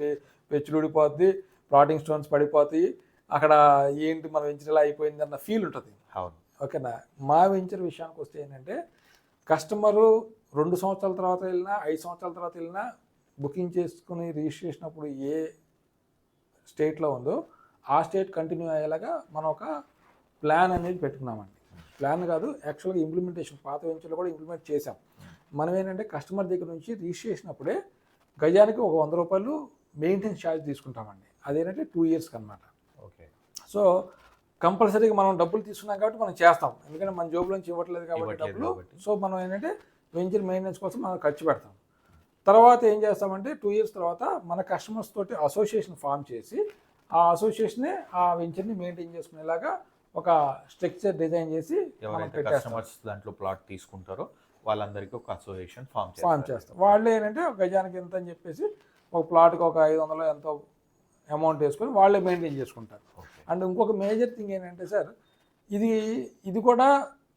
పెచ్చులుడిపోద్ది, ప్లాటింగ్ స్టోన్స్ పడిపోతాయి, అక్కడ ఏంటి మన వెంచర్ ఇలా అయిపోయింది అన్న ఫీల్ ఉంటుంది. ఓకేనా, మా వెంచర్ విషయానికి వస్తే ఏంటంటే కస్టమరు 2 సంవత్సరాల తర్వాత వెళ్ళినా 5 సంవత్సరాల తర్వాత వెళ్ళినా బుకింగ్ చేసుకుని రిజిస్ట్రేషన్ అప్పుడు ఏ స్టేట్లో ఉందో ఆ స్టేట్ కంటిన్యూ అయ్యేలాగా మనం ఒక ప్లాన్ అనేది పెట్టుకున్నామండి. ప్లాన్ కాదు, యాక్చువల్గా ఇంప్లిమెంటేషన్ పాత వెంచర్లో కూడా ఇంప్లిమెంట్ చేసాం. మనం ఏంటంటే కస్టమర్ దగ్గర నుంచి రిజిస్ట్రేషన్ అప్పుడే గజానికి ఒక 100 రూపాయలు మెయింటెనెన్స్ ఛార్జ్ తీసుకుంటామండి. అదేంటంటే 2 ఇయర్స్కి అనమాట. ఓకే, సో కంపల్సరీగా మనం డబ్బులు తీసుకున్నాం కాబట్టి మనం చేస్తాం, ఎందుకంటే మన జోబులో నుంచి ఇవ్వట్లేదు కాబట్టి డబ్బులు. సో మనం ఏంటంటే వెంచర్ మెయింటెనెన్స్ కోసం మనం ఖర్చు పెడతాం. తర్వాత ఏం చేస్తామంటే 2 ఇయర్స్ తర్వాత మన కస్టమర్స్ తోటి అసోసియేషన్ ఫామ్ చేసి ఆ అసోసియేషనే ఆ వెంచర్ని మెయింటైన్ చేసుకునేలాగా ఒక స్ట్రక్చర్ డిజైన్ చేసి ఎవరైతే కస్టమర్స్ దాంట్లో ప్లాట్ తీసుకుంటారో వాళ్ళందరికీ ఒక అసోసియేషన్ ఫామ్ చేస్తాం. వాళ్ళు ఏంటంటే ఒక గజానికి ఎంత అని చెప్పేసి ఒక ప్లాట్కి ఒక 500 ఎంతో అమౌంట్ వేసుకొని వాళ్ళే మెయింటైన్ చేసుకుంటారు. అండ్ ఇంకొక మేజర్ థింగ్ ఏంటంటే సార్, ఇది కూడా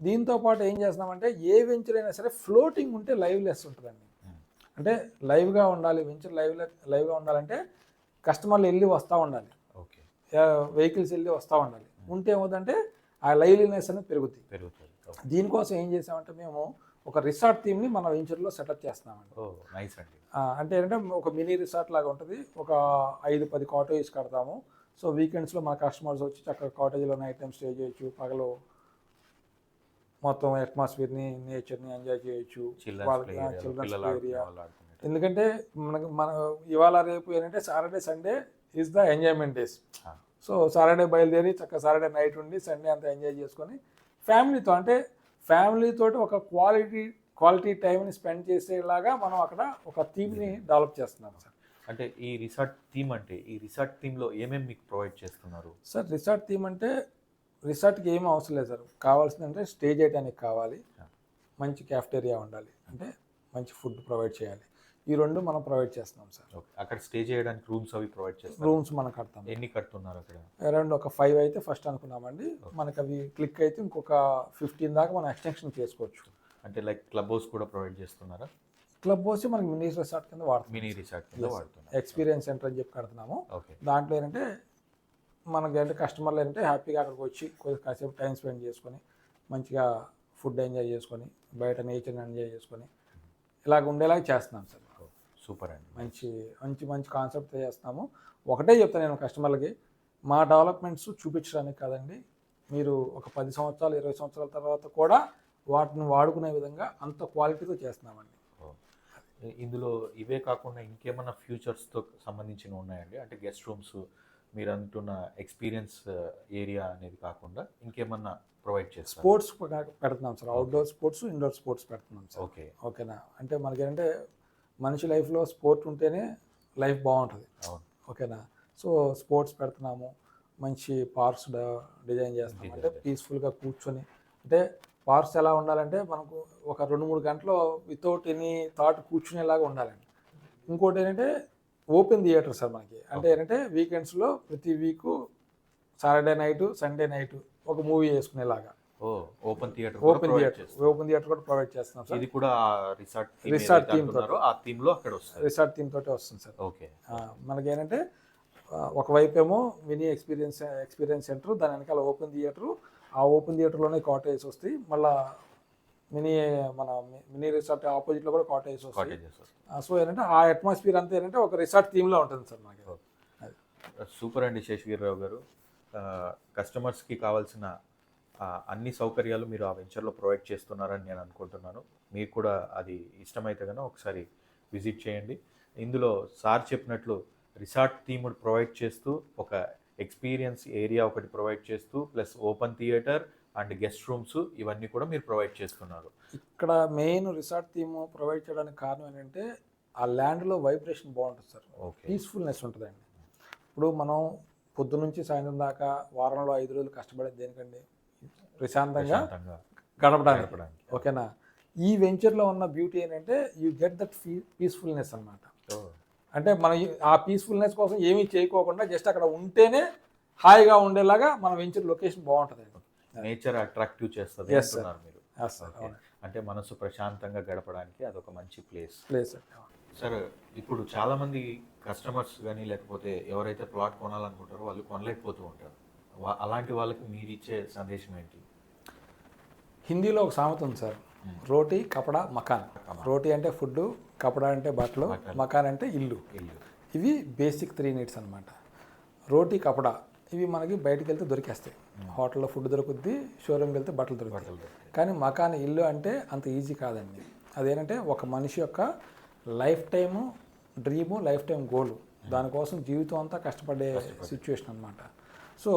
దీంతో పాటు ఏం చేస్తున్నామంటే ఏ వెంచర్ అయినా సరే ఫ్లోటింగ్ ఉంటే లైవ్లెస్ ఉంటుందండి. అంటే లైవ్గా ఉండాలి, వెంచర్ లైవ్గా ఉండాలంటే కస్టమర్లు వెళ్ళి వస్తూ ఉండాలి, ఓకే. వెహికల్స్ వెళ్ళి వస్తూ ఉండాలి. ఉంటే ఏమవుతుందంటే ఆ లైవ్లీనెస్ అనేది పెరుగుతుంది. పెరుగుతుంది. దీనికోసం ఏం చేసామంటే మేము ఒక రిసార్ట్ థీమ్ని మన వెంచర్లో సెటప్ చేస్తున్నామండి. నైస్ అండి. అంటే ఏంటంటే ఒక మినీ రిసార్ట్ లాగా ఉంటుంది. ఒక 5-10 కాటేజెస్ కడతాము. సో వీకెండ్స్లో మన కస్టమర్స్ వచ్చి చక్కగా కాటేజ్లో నైట్ టైం స్టే చేయొచ్చు, పగలు మొత్తం అట్మాస్ఫియర్ని నేచర్ని ఎంజాయ్ చేయొచ్చు. Children's area. ఎందుకంటే మన ఇవాళ రేపు ఏంటంటే Saturday Sunday is the enjoyment days. So Saturday బయలుదేరి చక్కగా సాటర్డే నైట్ ఉండి సండే అంతా ఎంజాయ్ చేసుకొని ఫ్యామిలీతో, అంటే ఫ్యామిలీతో ఒక క్వాలిటీ టైంని స్పెండ్ చేసేలాగా మనం అక్కడ ఒక థీమ్ని డెవలప్ చేస్తున్నాం సార్. అంటే ఈ రిసార్ట్ థీమ్లో ఏమేమి మీకు ప్రొవైడ్ చేస్తున్నారు సార్? రిసార్ట్ థీమ్ అంటే రిసార్ట్కి ఏమీ అవసరం లేదు సార్. కావాల్సిందంటే స్టే చేయడానికి కావాలి, మంచి క్యాఫ్టేరియా ఉండాలి, అంటే మంచి ఫుడ్ ప్రొవైడ్ చేయాలి. ఈ రెండు మనం ప్రొవైడ్ చేస్తున్నాం సార్. అక్కడ స్టే చేయడానికి రూమ్స్ అవి ప్రొవైడ్ చేస్తాం. రూమ్స్ మనం కడతాం. ఎన్ని కడుతున్నారు అక్కడ? అరౌండ్ ఒక 5 అయితే ఫస్ట్ అనుకున్నామండి. మనకి అవి క్లిక్ అయితే ఇంకొక 15 దాకా మనం ఎక్స్టెన్షన్ చేసుకోవచ్చు. అంటే లైక్ క్లబ్ హౌస్ కూడా ప్రొవైడ్ చేస్తున్నారా? క్లబ్ హౌస్ మనకి మినీ రిసార్ట్ కింద వాడుతున్నాం. ఎక్స్పీరియన్స్ సెంటర్ అని చెప్పి కడుతున్నాము. దాంట్లో ఏంటంటే మనకి అంటే కస్టమర్లు ఏంటంటే హ్యాపీగా అక్కడికి వచ్చి కొద్దిగా కాసేపు టైం స్పెండ్ చేసుకొని మంచిగా ఫుడ్ ఎంజాయ్ చేసుకొని బయట నేచర్ని ఎంజాయ్ చేసుకొని ఇలాగ ఉండేలాగా చేస్తున్నాం సార్. సూపర్ అండి. మంచి మంచి మంచి కాన్సెప్ట్ చేస్తున్నాము. ఒకటే చెప్తాను నేను కస్టమర్లకి, మా డెవలప్మెంట్స్ చూపించడానికి కాదండి, మీరు ఒక 10 సంవత్సరాలు 20 సంవత్సరాల తర్వాత కూడా వాటిని వాడుకునే విధంగా అంత క్వాలిటీతో చేస్తున్నామండి. ఇందులో ఇవే కాకుండా ఇంకేమన్నా ఫ్యూచర్స్తో సంబంధించినవి ఉన్నాయండి? అంటే గెస్ట్ రూమ్స్, మీరు అంటున్న ఎక్స్పీరియన్స్ ఏరియా అనేది కాకుండా ఇంకేమన్నా ప్రొవైడ్ చేస్తారు? స్పోర్ట్స్ పెడుతున్నాం sir. Outdoor sports, indoor sports పెడుతున్నాం సార్. ఓకేనా? అంటే మనకేంటంటే మనిషి లైఫ్లో స్పోర్ట్ ఉంటేనే లైఫ్ బాగుంటుంది. ఓకేనా? సో స్పోర్ట్స్ పెడుతున్నాము. మంచి పార్క్స్ డిజైన్ చేస్తున్నాం. అంటే పీస్ఫుల్గా కూర్చొని, అంటే పార్క్స్ ఎలా ఉండాలంటే మనకు ఒక 2-3 గంటలు వితౌట్ ఎనీ థాట్ కూర్చునేలాగా ఉండాలండి. ఇంకోటి ఏంటంటే ఓపెన్ థియేటర్ సార్ మనకి. అంటే ఏంటంటే వీకెండ్స్లో ప్రతి week Saturday night Sunday night ఒక మూవీ వేసుకునేలాగా ఓపెన్ థియేటర్ కూడా ప్రొవైడ్ చేస్తున్నాం సార్. ఇది కూడా రిసార్ట్ థీమ్ తోటి, ఆ థీమ్లో అక్కడ వస్తుంది. రిసార్ట్ థీమ్ తోటి వస్తుంది సార్. ఓకే. మనకి ఏంటంటే ఒకవైపు ఏమో మినీ ఎక్స్పీరియన్స్ సెంటర్, దాని వెనకాల ఓపెన్ థియేటరు, ఆ ఓపెన్ థియేటర్లోనే కాటేజెస్ వస్తాయి. మళ్ళీ మినీ రిసార్ట్ ఆపోజిట్లో కూడా కాటేజెస్ వస్తాయి. సో ఏంటంటే ఆ అట్మాస్ఫియర్ అంతా ఏంటంటే ఒక రిసార్ట్ థీమ్లో ఉంటుంది సార్ మనకి. సూపర్ అండి శేషగిరిరావు గారు. కస్టమర్స్కి కావాల్సిన అన్ని సౌకర్యాలు మీరు ఆ వెంచర్లో ప్రొవైడ్ చేస్తున్నారని నేను అనుకుంటున్నాను. మీకు కూడా అది ఇష్టమైతే కనుక ఒకసారి విజిట్ చేయండి. ఇందులో సార్ చెప్పినట్లు రిసార్ట్ థీమ్ ప్రొవైడ్ చేస్తూ, ఒక ఎక్స్పీరియన్స్ ఏరియా ఒకటి ప్రొవైడ్ చేస్తూ, plus open theatre and guest rooms ఇవన్నీ కూడా మీరు ప్రొవైడ్ చేస్తున్నారు. ఇక్కడ మెయిన్ రిసార్ట్ థీమ్ ప్రొవైడ్ చేయడానికి కారణం ఏంటంటే ఆ ల్యాండ్లో వైబ్రేషన్ బాగుంటుంది సార్. పీస్ఫుల్నెస్ ఉంటుందండి. ఇప్పుడు మనం పొద్దు నుంచి సాయంత్రం దాకా వారంలో 5 రోజులు కష్టపడేది దేనికండి? ప్రశాంతంగా గడపడానికి. ఓకేనా? ఈ వెంచర్లో ఉన్న బ్యూటీ ఏంటంటే యూ గెట్ దట్ పీస్ఫుల్నెస్ అన్నమాట. అంటే మనం ఆ పీస్ఫుల్నెస్ కోసం ఏమీ చేయకోకుండా జస్ట్ అక్కడ ఉంటేనే హాయిగా ఉండేలాగా మన వెంచర్ లొకేషన్ బాగుంటుంది. నేచర్ అట్రాక్టివ్ చేస్తుంది అంటున్నారు మీరు. అంటే మనసు ప్రశాంతంగా గడపడానికి అదొక మంచి ప్లేస్. సార్, ఇప్పుడు చాలామంది కస్టమర్స్ కానీ లేకపోతే ఎవరైతే ప్లాట్ కొనాలనుకుంటారో వాళ్ళు కొనలేకపోతూ ఉంటారు. అలాంటి వాళ్ళకి మీరు ఇచ్చే సందేశం ఏంటి? హిందీలో ఒక సామెత ఉంది సార్, రోటీ కపడా మకాన్. రోటీ అంటే ఫుడ్, కపడా అంటే బట్టలు, మకాన్ అంటే ఇల్లు. ఇవి బేసిక్ 3 నీడ్స్ అనమాట. రోటీ కపడా ఇవి మనకి బయటికి వెళ్తే దొరికేస్తాయి. హోటల్లో ఫుడ్ దొరుకుద్ది, షోరూమ్కి వెళ్తే బట్టలు దొరుకుతాయి. కానీ మకాన్ ఇల్లు అంటే అంత ఈజీ కాదండి. అదేంటంటే ఒక మనిషి యొక్క life time dream, life time goal, దానికోసం జీవితం అంతా కష్టపడే సిచ్యువేషన్ అనమాట. సో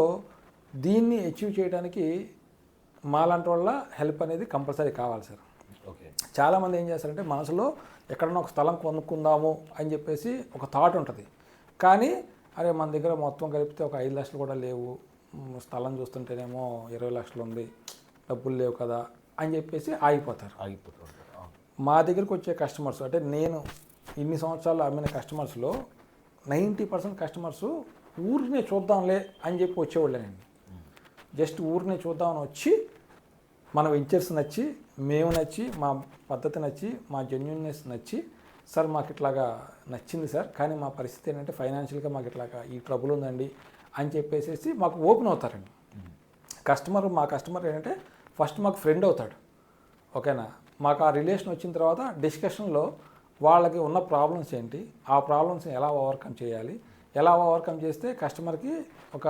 దీన్ని అచీవ్ చేయడానికి మాలాంటి వాళ్ళ హెల్ప్ అనేది కంపల్సరీ కావాలి సార్. చాలామంది ఏం చేస్తారంటే మనసులో ఎక్కడన్నా ఒక స్థలం కొనుక్కుందాము అని చెప్పేసి ఒక థాట్ ఉంటుంది. కానీ అరే మన దగ్గర మొత్తం కలిపితే ఒక 5 లక్షలు కూడా లేవు, స్థలం చూస్తుంటేనేమో 20 లక్షలు ఉంది, డబ్బులు లేవు కదా అని చెప్పేసి ఆగిపోతారు. మా దగ్గరికి వచ్చే కస్టమర్స్, అంటే నేను ఇన్ని సంవత్సరాలు అమ్మిన కస్టమర్స్లో 90% కస్టమర్స్ ఊరినే చూద్దాంలే అని చెప్పి వచ్చేవాళ్ళేనండి. జస్ట్ ఊరినే చూద్దామని వచ్చి మన వెంచర్స్ నచ్చి, మేము నచ్చి, మా పద్ధతి నచ్చి, మా జెన్యూన్నెస్ నచ్చి సార్ మాకు ఇట్లాగా నచ్చింది సార్, కానీ మా పరిస్థితి ఏంటంటే ఫైనాన్షియల్గా మాకు ఇట్లాగా ఈ ట్రబుల్ ఉందండి అని చెప్పేసి మాకు ఓపెన్ అవుతారండి. మా కస్టమర్ ఏంటంటే ఫస్ట్ మాకు ఫ్రెండ్ అవుతాడు. ఓకేనా, మాకు ఆ రిలేషన్ వచ్చిన తర్వాత డిస్కషన్లో వాళ్ళకి ఉన్న ప్రాబ్లమ్స్ ఏంటి, ఆ ప్రాబ్లమ్స్ని ఎలా ఓవర్కమ్ చేయాలి, ఎలా ఓవర్కమ్ చేస్తే కస్టమర్కి ఒక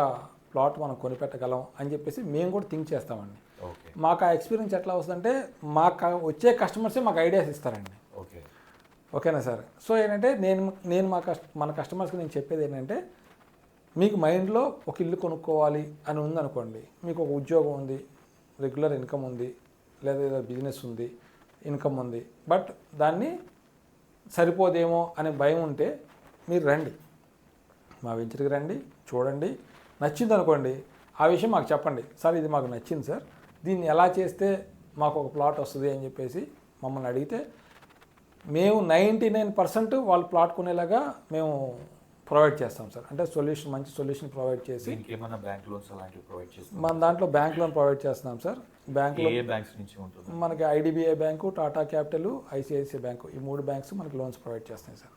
ప్లాట్ మనం కొనిపెట్టగలం అని చెప్పేసి మేము కూడా థింక్ చేస్తామండి. ఓకే మాకు ఆ ఎక్స్పీరియన్స్ ఎట్లా వస్తుందంటే మాకు వచ్చే కస్టమర్సే మాకు ఐడియాస్ ఇస్తారండి. ఓకే ఓకేనా సార్. సో ఏంటంటే నేను మన కస్టమర్స్కి నేను చెప్పేది ఏంటంటే, మీకు మైండ్లో ఒక ఇల్లు కొనుక్కోవాలి అని ఉందనుకోండి, మీకు ఒక ఉద్యోగం ఉంది, రెగ్యులర్ ఇన్కమ్ ఉంది, లేదా ఏదో బిజినెస్ ఉంది, ఇన్కమ్ ఉంది, బట్ దాన్ని సరిపోదేమో అనే భయం ఉంటే మీరు రండి, మా వెంచర్కి రండి, చూడండి, నచ్చింది అనుకోండి ఆ విషయం మాకు చెప్పండి. సార్ ఇది మాకు నచ్చింది సార్, దీన్ని ఎలా చేస్తే మాకు ఒక ప్లాట్ వస్తుంది అని చెప్పేసి మమ్మల్ని అడిగితే మేము 99% వాళ్ళు ప్లాట్ కొనేలాగా మేము ప్రొవైడ్ చేస్తాం సార్. అంటే మంచి సొల్యూషన్ ప్రొవైడ్ చేసి దీనికి ఏమైనా బ్యాంక్ లోన్స్ అలాంటివి ప్రొవైడ్ చేస్తాం? మన దాంట్లో బ్యాంక్ లోన్ ప్రొవైడ్ చేస్తున్నాం సార్. బ్యాంకులో ఏ బ్యాంక్స్ నుంచి ఉంటుంది? మనకి IDBI bank, Tata capital, ICICI bank, ఈ 3 బ్యాంక్స్ మనకి లోన్స్ ప్రొవైడ్ చేస్తున్నాయి సార్.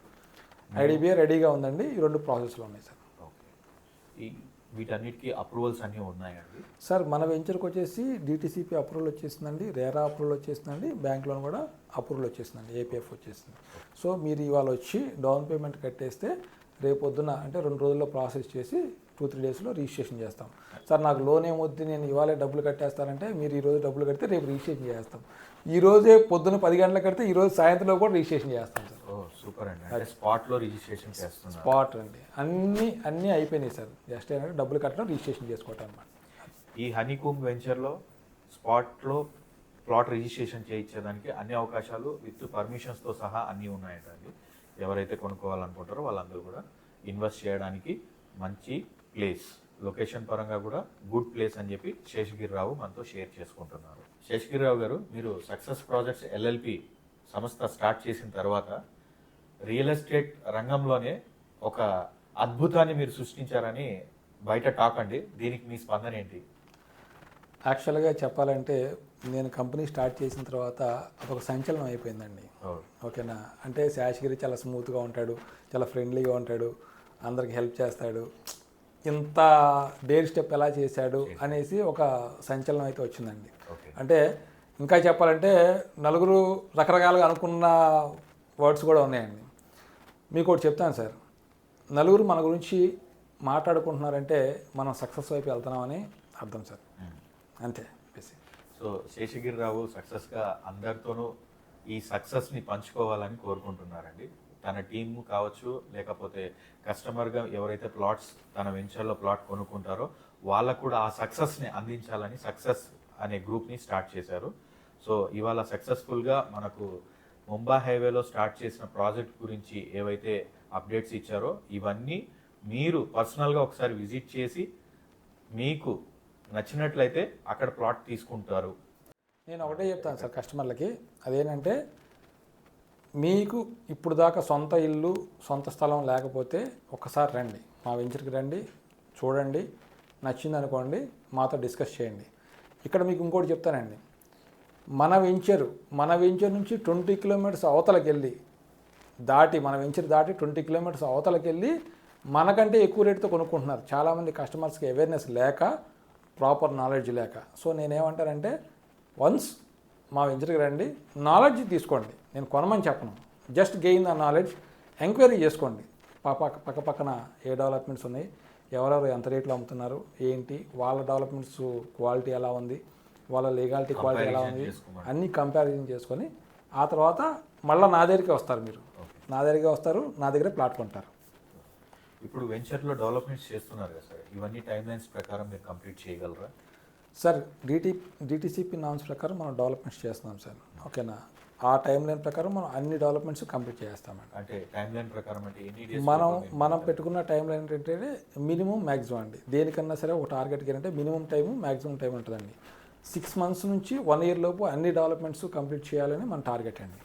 ఐడిబిఐ రెడీగా ఉందండి, ఈ 2 ప్రాసెస్లో ఉన్నాయి సార్. ఓకే, వీటన్నిటికీ అప్రూవల్స్ అన్నీ ఉన్నాయండి సార్? మన వెంచర్కి వచ్చేసి డిటిసిపి అప్రూవల్ వచ్చేసిందండి, రేరా అప్రూవల్ వచ్చేసిందండి, బ్యాంక్ లోన్ కూడా అప్రూవల్ వచ్చేసిందండి, ఏపీఎఫ్ వచ్చేసింది. సో మీరు ఇవాళ వచ్చి డౌన్ పేమెంట్ కట్టేస్తే రేపొద్దున అంటే 2 రోజుల్లో ప్రాసెస్ చేసి 2-3 డేస్లో రిజిస్ట్రేషన్ చేస్తాం. సార్ నాకు లోన్ ఏమొద్దు, నేను ఇవాళే డబ్బులు కట్టేస్తానంటే మీరు ఈరోజు డబ్బులు కడితే రేపు రిజిస్ట్రేషన్ చేస్తాం. ఈ రోజే పొద్దున్న 10 గంటలకు కడితే ఈరోజు సాయంత్రంలో కూడా రిజిస్ట్రేషన్ చేస్తాం సార్. ఓ సూపర్ అండి, అంటే స్పాట్లో రిజిస్ట్రేషన్ చేస్తున్నారు? స్పాట్ అండి, అన్నీ అయిపోయినాయి సార్. జస్ట్ ఏంటంటే డబ్బులు కట్టడం, రిజిస్ట్రేషన్ చేసుకోవటం అన్నమాట. ఈ హనీకూమ్ వెంచర్లో స్పాట్లో ప్లాట్ రిజిస్ట్రేషన్ చేయించేదానికి అన్ని అవకాశాలు విత్ పర్మిషన్స్తో సహా అన్నీ ఉన్నాయండి. ఎవరైతే కొనుక్కోవాలనుకుంటారో వాళ్ళందరూ కూడా ఇన్వెస్ట్ చేయడానికి మంచి ప్లేస్, లొకేషన్ పరంగా కూడా గుడ్ ప్లేస్ అని చెప్పి శేషగిరిరావు మనతో షేర్ చేసుకుంటున్నారు. శేషగిరిరావు గారు, మీరు సక్సెస్ ప్రాజెక్ట్స్ ఎల్ఎల్పి సంస్థ స్టార్ట్ చేసిన తర్వాత రియల్ ఎస్టేట్ రంగంలోనే ఒక అద్భుతాన్ని మీరు సృష్టించారని బయట టాక్ అండి. దీనికి మీ స్పందన ఏంటి? యాక్చువల్గా చెప్పాలంటే నేను కంపెనీ స్టార్ట్ చేసిన తర్వాత అదొక సంచలనం అయిపోయిందండి. ఓకేనా, అంటే శేషగిరి చాలా స్మూత్గా ఉంటాడు, చాలా ఫ్రెండ్లీగా ఉంటాడు, అందరికి హెల్ప్ చేస్తాడు, ఇంత డేర్ స్టెప్ ఎలా చేశాడు అనేసి ఒక సంచలనం అయితే వచ్చిందండి. అంటే ఇంకా చెప్పాలంటే నలుగురు రకరకాలుగా అనుకున్న వర్డ్స్ కూడా ఉన్నాయండి. మీకు ఒకటి చెప్తాను సార్, నలుగురు మన గురించి మాట్లాడుకుంటున్నారంటే మనం సక్సెస్ వైపు వెళ్తున్నామని అర్థం సార్, అంతే. సో శేషగిరిరావు సక్సెస్గా అందరితోనూ ఈ సక్సెస్ని పంచుకోవాలని కోరుకుంటున్నారండి. తన టీమ్ కావచ్చు, లేకపోతే కస్టమర్గా ఎవరైతే తన వెంచర్లో ప్లాట్ కొనుక్కుంటారో వాళ్ళకు కూడా ఆ సక్సెస్ని అందించాలని సక్సెస్ అనే గ్రూప్ని స్టార్ట్ చేశారు. సో ఇవాళ సక్సెస్ఫుల్గా మనకు ముంబై హైవేలో స్టార్ట్ చేసిన ప్రాజెక్ట్ గురించి ఏవైతే అప్డేట్స్ ఇచ్చారో ఇవన్నీ మీరు పర్సనల్గా ఒకసారి విజిట్ చేసి మీకు నచ్చినట్లయితే అక్కడ ప్లాట్ తీసుకుంటారు. నేను ఒకటే చెప్తాను సార్ కస్టమర్లకి, అదేంటంటే మీకు ఇప్పుడు దాకా సొంత ఇల్లు, సొంత స్థలం లేకపోతే ఒక్కసారి రండి, మా వెంచర్కి రండి, చూడండి, నచ్చింది అనుకోండి, మాతో డిస్కస్ చేయండి. ఇక్కడ మీకు ఇంకోటి చెప్తానండి, మన వెంచర్ నుంచి 20 కిలోమీటర్స్ అవతలకి వెళ్ళి మన వెంచర్ దాటి 20 కిలోమీటర్స్ అవతలకి వెళ్ళి మనకంటే ఎక్కువ రేటుతో కొనుక్కుంటున్నారు. చాలామంది కస్టమర్స్కి అవేర్నెస్ లేక, ప్రాపర్ నాలెడ్జ్ లేక. సో నేనేమంటానంటే వన్స్ మా వెంచర్కి రండి, నాలెడ్జ్ తీసుకోండి. నేను కొనమని చెప్పను, just gain the knowledge, enquiry చేసుకోండి. పక్క పక్కన ఏ డెవలప్మెంట్స్ ఉన్నాయి, ఎవరెవరు ఎంత రేట్లో అమ్ముతున్నారు, ఏంటి వాళ్ళ డెవలప్మెంట్స్ క్వాలిటీ ఎలా ఉంది, వాళ్ళ లీగాలిటీ క్వాలిటీ ఎలా ఉంది, అన్నీ కంపారిజన్ చేసుకొని ఆ తర్వాత మళ్ళీ నా దగ్గరికి వస్తారు. మీరు నా దగ్గరే ప్లాట్ కొంటారు. ఇప్పుడు వెంచర్లో డెవలప్మెంట్స్ చేస్తున్నారు కదా సార్, ఇవన్నీ టైం లైన్స్ ప్రకారం మీరు కంప్లీట్ చేయగలరా? సార్ డిటిసిపి నామ్స్ ప్రకారం మనం డెవలప్మెంట్స్ చేస్తున్నాం సార్. ఓకేనా, ఆ టైం లైన్ ప్రకారం మనం అన్ని డెవలప్మెంట్స్ కంప్లీట్ చేస్తామండి. అంటే టైం లైన్ ప్రకారం అంటే ఎన్ని డేస్? మనం పెట్టుకున్న టైం లైన్ ఏంటంటే మినిమం మ్యాక్సిమం అండి. దేనికన్నా సరే ఒక టార్గెట్కి అంటే మినిమం టైము మ్యాక్సిమం టైం ఉంటుందండి. 6 months నుంచి 1 year లోపు అన్ని డెవలప్మెంట్స్ కంప్లీట్ చేయాలని మన టార్గెట్ అండి.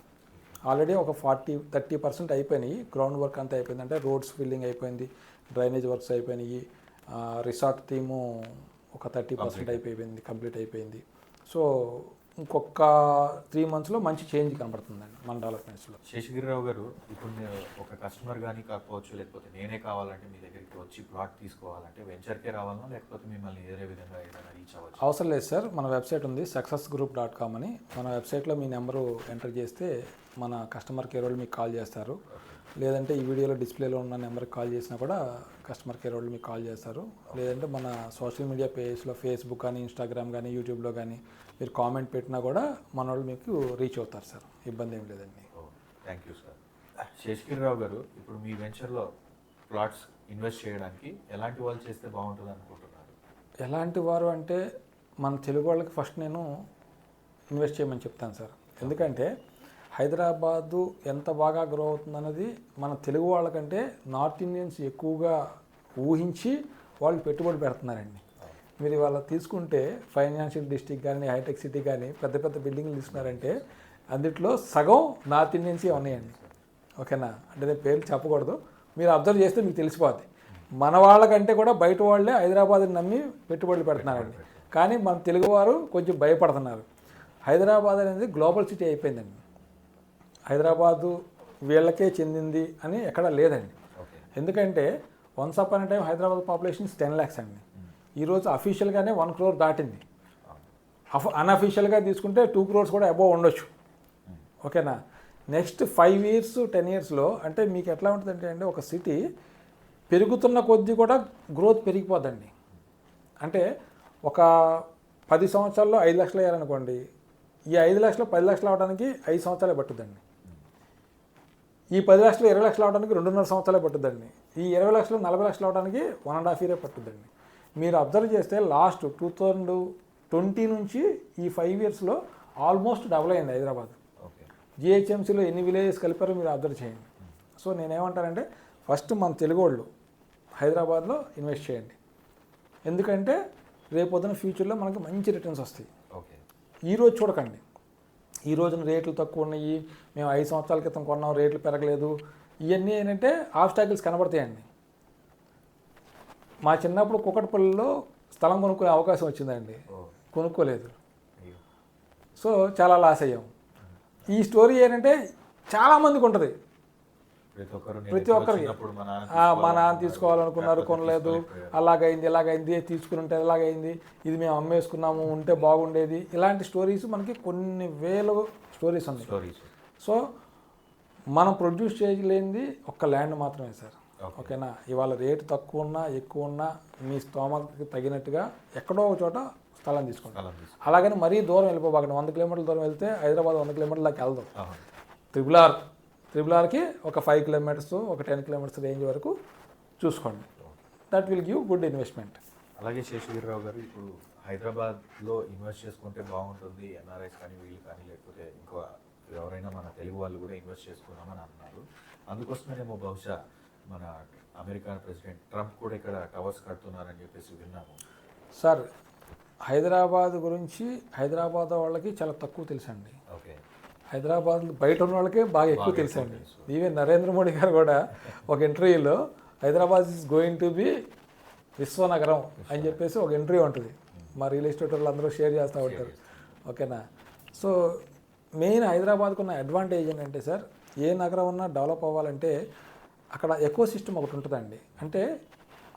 ఆల్రెడీ ఒక 30% అయిపోయినాయి, గ్రౌండ్ వర్క్ అంతా అయిపోయింది. అంటే రోడ్స్ ఫిల్లింగ్ అయిపోయింది, డ్రైనేజ్ వర్క్స్ అయిపోయినాయి, రిసార్ట్ థీము ఒక 30% అయిపోయింది, కంప్లీట్ అయిపోయింది. సో ఇంకొక 3 monthsలో మంచి చేంజ్ కనబడుతుందండి మన డెవలప్మెంట్స్లో. శేషగిరిరావు గారు, ఇప్పుడు మీరు ఒక కస్టమర్ కానీ కాకపోవచ్చు, లేకపోతే నేనే కావాలంటే మీ దగ్గరికి వచ్చి ప్లాట్ తీసుకోవాలంటే వెంచర్కే రావాలన్నా, లేకపోతే మిమ్మల్ని ఏదే విధంగా ఏదైనా రీచ్ అవ్వచ్చు? అవసరం లేదు సార్, మన వెబ్సైట్ ఉంది successgroup.com అని. మన వెబ్సైట్లో మీ నెంబరు ఎంటర్ చేస్తే మన కస్టమర్ కేర్ వాళ్ళు మీకు కాల్ చేస్తారు. లేదంటే ఈ వీడియోలో డిస్ప్లేలో ఉన్న నెంబర్కి కాల్ చేసినా కూడా కస్టమర్ కేర్ వాళ్ళు మీకు కాల్ చేస్తారు. లేదంటే మన సోషల్ మీడియా పేజెస్లో ఫేస్బుక్ కానీ, ఇన్స్టాగ్రామ్ కానీ, యూట్యూబ్లో కానీ మీరు కామెంట్ పెట్టినా కూడా మన వాళ్ళు మీకు రీచ్ అవుతారు సార్, ఇబ్బంది ఏం లేదండి. Thank you sir. శేషగిరిరావు గారు, ఇప్పుడు మీ వెంచర్లో ప్లాట్స్ ఇన్వెస్ట్ చేయడానికి ఎలాంటి వాళ్ళు చేస్తే బాగుంటుంది అనుకుంటున్నారు? ఎలాంటి వారు అంటే మన తెలుగు వాళ్ళకి ఫస్ట్ నేను ఇన్వెస్ట్ చేయమని చెప్తాను సార్. ఎందుకంటే హైదరాబాదు ఎంత బాగా గ్రో అవుతుందన్నది మన తెలుగు వాళ్ళకంటే నార్త్ ఇండియన్స్ ఎక్కువగా ఊహించి వాళ్ళు పెట్టుబడి పెడుతున్నారండి. మీరు ఇవాళ తీసుకుంటే ఫైనాన్షియల్ డిస్ట్రిక్ట్ కానీ, హైటెక్ సిటీ కానీ పెద్ద పెద్ద బిల్డింగ్లు తీసుకున్నారంటే అందుట్లో సగం నార్త్ ఇండియన్సే ఉన్నాయండి. ఓకేనా? అంటే నేను పేర్లు చెప్పకూడదు, మీరు అబ్జర్వ్ చేస్తే మీకు తెలిసిపోద్ది. మన వాళ్ళకంటే కూడా బయట వాళ్ళే హైదరాబాద్ని నమ్మి పెట్టుబడులు పెడుతున్నారండి. కానీ మన తెలుగువారు కొంచెం భయపడుతున్నారు. హైదరాబాద్ అనేది గ్లోబల్ సిటీ అయిపోయిందండి. హైదరాబాదు వీళ్ళకే చెందింది అని ఎక్కడా లేదండి. ఎందుకంటే once upon a time Hyderabad population 10 lakhs అండి. ఈరోజు అఫీషియల్గానే 1 crore దాటింది. అన్అఫీషియల్గా తీసుకుంటే 2 crores కూడా అబోవ్ ఉండొచ్చు. ఓకేనా? నెక్స్ట్ 5 years 10 yearsలో అంటే మీకు ఎట్లా ఉంటుందంటే అండి, ఒక సిటీ పెరుగుతున్న కొద్దీ కూడా గ్రోత్ పెరిగిపోద్దండి. అంటే ఒక 10 సంవత్సరాల్లో 5 లక్షలు అయ్యారనుకోండి, ఈ 5 లక్షలు 10 లక్షలు అవడానికి 5 సంవత్సరాలే పట్టుద్దండి. ఈ 10 లక్షలు 20 లక్షలు అవడానికి 2.5 సంవత్సరాలే పట్టుద్దండి. ఈ 20 లక్షలు 40 లక్షలు అవడానికి 1.5 year పట్టుద్దండి. మీరు అబ్జర్వ్ చేస్తే లాస్ట్ 2020 నుంచి ఈ 5 yearsలో ఆల్మోస్ట్ డబుల్ అయింది హైదరాబాద్. జిహెచ్ఎంసీలో ఎన్ని విలేజెస్ కలిపారో మీరు అబ్జర్వ్ చేయండి. సో నేనేమంటానంటే ఫస్ట్ మన తెలుగు వాళ్ళు హైదరాబాద్లో ఇన్వెస్ట్ చేయండి. ఎందుకంటే రేపొద్దున ఫ్యూచర్లో మనకు మంచి రిటర్న్స్ వస్తాయి. ఈరోజు చూడకండి, ఈ రోజున రేట్లు తక్కువ ఉన్నాయి, మేము 5 సంవత్సరాల క్రితం కొన్నాం, రేట్లు పెరగలేదు, ఇవన్నీ ఏంటంటే ఆబ్స్టాకిల్స్ కనబడతాయండి. మా చిన్నప్పుడు కుకట్పల్లిలో స్థలం కొనుక్కునే అవకాశం వచ్చిందండి, కొనుక్కోలేదు. సో చాలా లాస్ అయ్యాం. ఈ స్టోరీ ఏంటంటే చాలామందికి ఉంటుంది. ప్రతి ఒక్కరికి మా నాన్న తీసుకోవాలనుకున్నారు, కొనలేదు, అలాగైంది ఇలాగైంది, తీసుకుని ఉంటే ఎలాగైంది, ఇది మేము అమ్మేసుకున్నాము, ఉంటే బాగుండేది, ఇలాంటి స్టోరీస్ మనకి కొన్ని వేల స్టోరీస్ ఉన్నాయి. సో మనం ప్రొడ్యూస్ చేయలేనిది ఒక్క ల్యాండ్ మాత్రమే సార్. ఓకేనా? ఇవాళ రేటు తక్కువ ఉన్నా ఎక్కువ ఉన్నా మీ స్తోమతకి తగినట్టుగా ఎక్కడో ఒక చోట స్థలం తీసుకోండి. అలాగని మరీ దూరం వెళ్ళిపోబాకండి. 100 kilometers దూరం వెళ్తే హైదరాబాద్ 100 kilometers దాకా వెళ్దాం. త్రిబుల్ ఆర్కి ఒక 5 kilometers, ఒక 10 kilometers రేంజ్ వరకు చూసుకోండి. That will give good investment. అలాగే శేషగిరిరావు గారు, ఇప్పుడు హైదరాబాద్లో ఇన్వెస్ట్ చేసుకుంటే బాగుంటుంది, ఎన్ఆర్ఐస్ కానీ వీళ్ళు కానీ, లేకపోతే ఇంకో ఎవరైనా మన తెలుగు వాళ్ళు కూడా ఇన్వెస్ట్ చేసుకున్నామని అన్నారు. అందుకోసమేమో బహుశా మన అమెరికా ప్రెసిడెంట్ ట్రంప్ కూడా ఇక్కడ టవర్స్ కడుతున్నారని చెప్పేసి విన్నాము. సార్ హైదరాబాద్ గురించి హైదరాబాద్ వాళ్ళకి చాలా తక్కువ తెలుసండి. హైదరాబాద్ బయట ఉన్న వాళ్ళకే బాగా ఎక్కువ తెలుసండి. ఈవెన్ నరేంద్ర మోడీ గారు కూడా ఒక ఇంటర్వ్యూలో Hyderabad is going to be విశ్వనగరం అని చెప్పేసి ఒక ఇంటర్వ్యూ ఉంటుంది. మా రియల్ ఎస్టేట్ వాళ్ళు అందరూ షేర్ చేస్తూ ఉంటారు. ఓకేనా? సో మెయిన్ హైదరాబాద్కు ఉన్న అడ్వాంటేజ్ ఏంటంటే సార్, ఏ నగరం ఉన్నా డెవలప్ అవ్వాలంటే అక్కడ ఎకో సిస్టమ్ ఒకటి ఉంటుందండి. అంటే